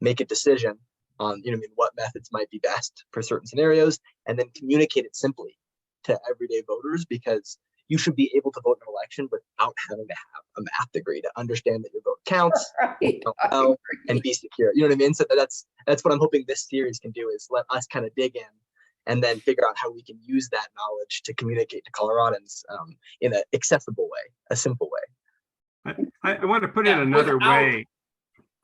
make a decision on what methods might be best for certain scenarios, and then communicate it simply to everyday voters, because you should be able to vote in an election without having to have a math degree to understand that your vote counts, and be secure. You know what I mean? So that's what I'm hoping this series can do, is let us kind of dig in and then figure out how we can use that knowledge to communicate to Coloradans in an accessible way, a simple way. I want to put it another way.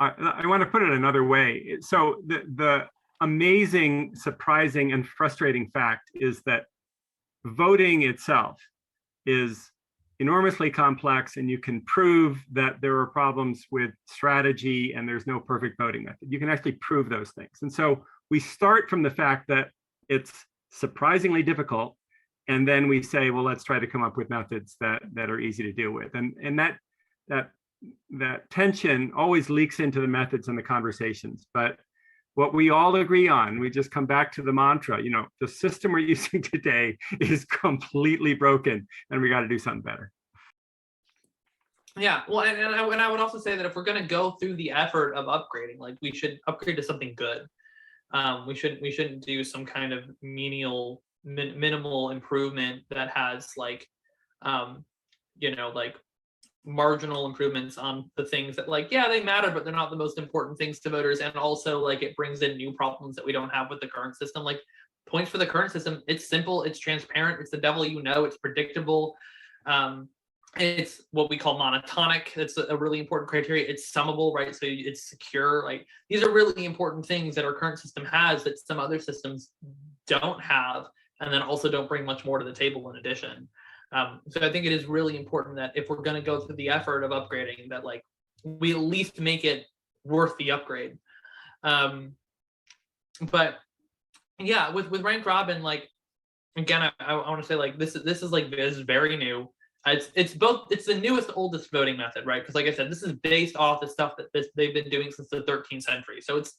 I want to put it another way. So the amazing, surprising, and frustrating fact is that voting itself is enormously complex, and you can prove that there are problems with strategy and there's no perfect voting method. You can actually prove those things. And so we start from the fact that it's surprisingly difficult, and then we say, well, let's try to come up with methods that are easy to deal with. And that tension always leaks into the methods and the conversations. But what we all agree on, we just come back to the mantra, the system we're using today is completely broken and we got to do something better. Yeah, well, and I would also say that if we're going to go through the effort of upgrading, like we should upgrade to something good. We shouldn't do some kind of menial, minimal improvement that has like, like marginal improvements on the things that like, yeah, they matter, but they're not the most important things to voters. And also like it brings in new problems that we don't have with the current system. Like points for the current system, it's simple, it's transparent, it's the devil it's predictable. It's what we call monotonic. That's a really important criteria. It's summable, right? So it's secure. Like these are really important things that our current system has that some other systems don't have, and then also don't bring much more to the table in addition. So I think it is really important that if we're going to go through the effort of upgrading, that like we at least make it worth the upgrade. But yeah, with rank robin, like again, I want to say like this is very new. It's the newest, oldest voting method, right? Because like I said, this is based off the stuff that they've been doing since the 13th century. So it's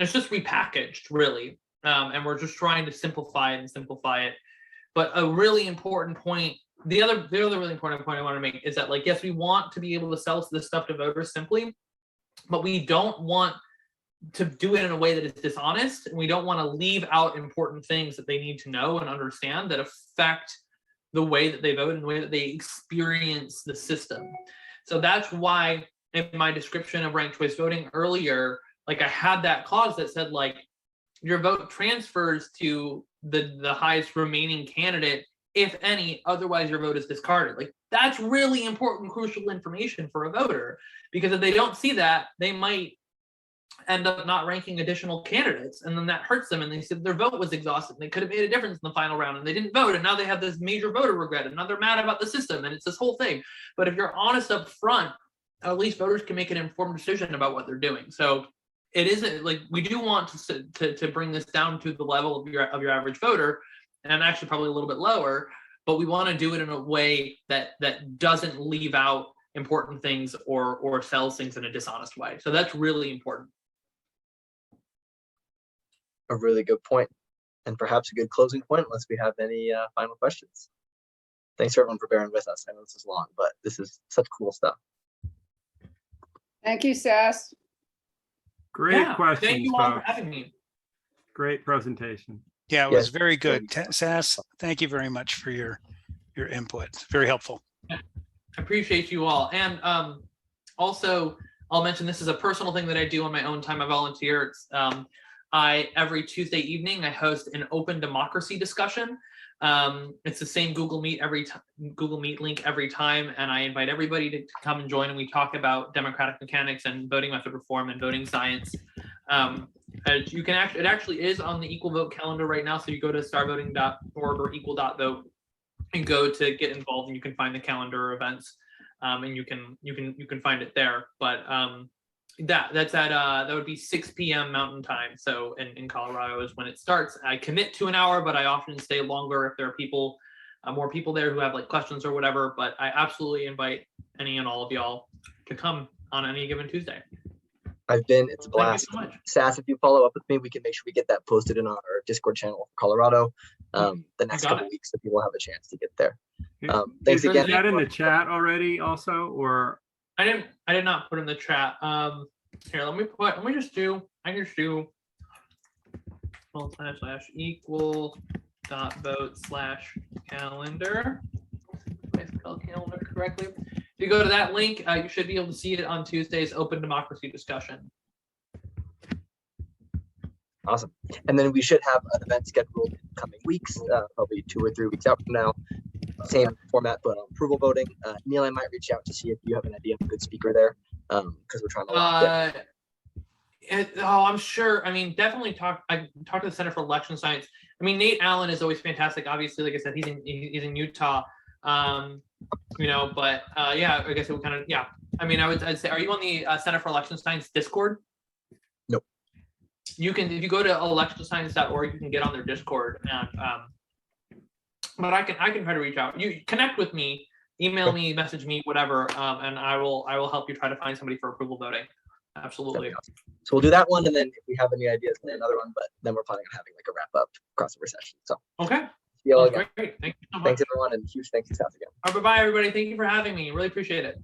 just repackaged, really, and we're just trying to simplify it. But a really important point, the other really important point I want to make is that like yes, we want to be able to sell this stuff to voters simply, but we don't want to do it in a way that is dishonest, and we don't want to leave out important things that they need to know and understand that affect the way that they vote and the way that they experience the system. So that's why in my description of ranked choice voting earlier, like I had that clause that said like your vote transfers to the highest remaining candidate, if any, otherwise your vote is discarded. Like that's really important, crucial information for a voter, because if they don't see that, they might end up not ranking additional candidates, and then that hurts them, and they said their vote was exhausted, they could have made a difference in the final round, and they didn't vote, and now they have this major voter regret, and now they're mad about the system, and it's this whole thing. But if you're honest up front, at least voters can make an informed decision about what they're doing. So it isn't like we do want to bring this down to the level of your average voter, and actually probably a little bit lower, but we want to do it in a way that doesn't leave out important things or sells things in a dishonest way. So that's really important. A really good point, and perhaps a good closing point, unless we have any final questions. Thanks everyone for bearing with us. I know this is long, but this is such cool stuff. Thank you, Sass. Great questions. Thank you all for folks. having me. Great presentation. Yeah, it was very good. Sass, thank you very much for your input. Very helpful. I appreciate you all. And also, I'll mention this is a personal thing that I do on my own time. I volunteer. It's, every Tuesday evening, I host an open democracy discussion. It's the same Google Meet link every time, and I invite everybody to come and join, and we talk about democratic mechanics and voting method reform and voting science. You can it actually is on the Equal Vote calendar right now. So you go to starvoting.org or equal.vote and go to get involved, and you can find the calendar events, and you can find it there. But that's at that would be 6 p.m. Mountain Time. So in Colorado is when it starts. I commit to an hour, but I often stay longer if there are more people there who have like questions or whatever. But I absolutely invite any and all of y'all to come on any given Tuesday. It's a blast. Thank you so much. Sass, if you follow up with me, we can make sure we get that posted in our Discord channel for Colorado the next couple weeks, so people have a chance to get there. Thanks again. Is that in the chat already also, or? I did not put in the chat. Here, I can just do /equal.vote/calendar. If I spell calendar correctly. If you go to that link, you should be able to see it on Tuesday's open democracy discussion. Awesome. And then we should have an event scheduled in coming weeks, probably 2 or 3 weeks out from now. Same format, but on approval voting. Neil, I might reach out to see if you have an idea of a good speaker there, because we're trying to lock I'm sure. I mean, definitely talk to the Center for Election Science. I mean, Nate Allen is always fantastic. Obviously, like I said, he's in Utah. But yeah, I guess it would kind of, yeah. I mean, I'd say, are you on the Center for Election Science Discord? Nope. You can, if you go to electionscience.org, you can get on their Discord, and but I can try to reach out. You connect with me, email me, message me, whatever, and I will help you try to find somebody for approval voting. Absolutely. So we'll do that one, and then if we have any ideas, then another one. But then we're planning on having like a wrap up crossover session. So Okay. see you all Sounds again. great. Thank you so much. Thanks everyone, and huge thanks to Sass again. Bye bye, everybody. Thank you for having me. Really appreciate it.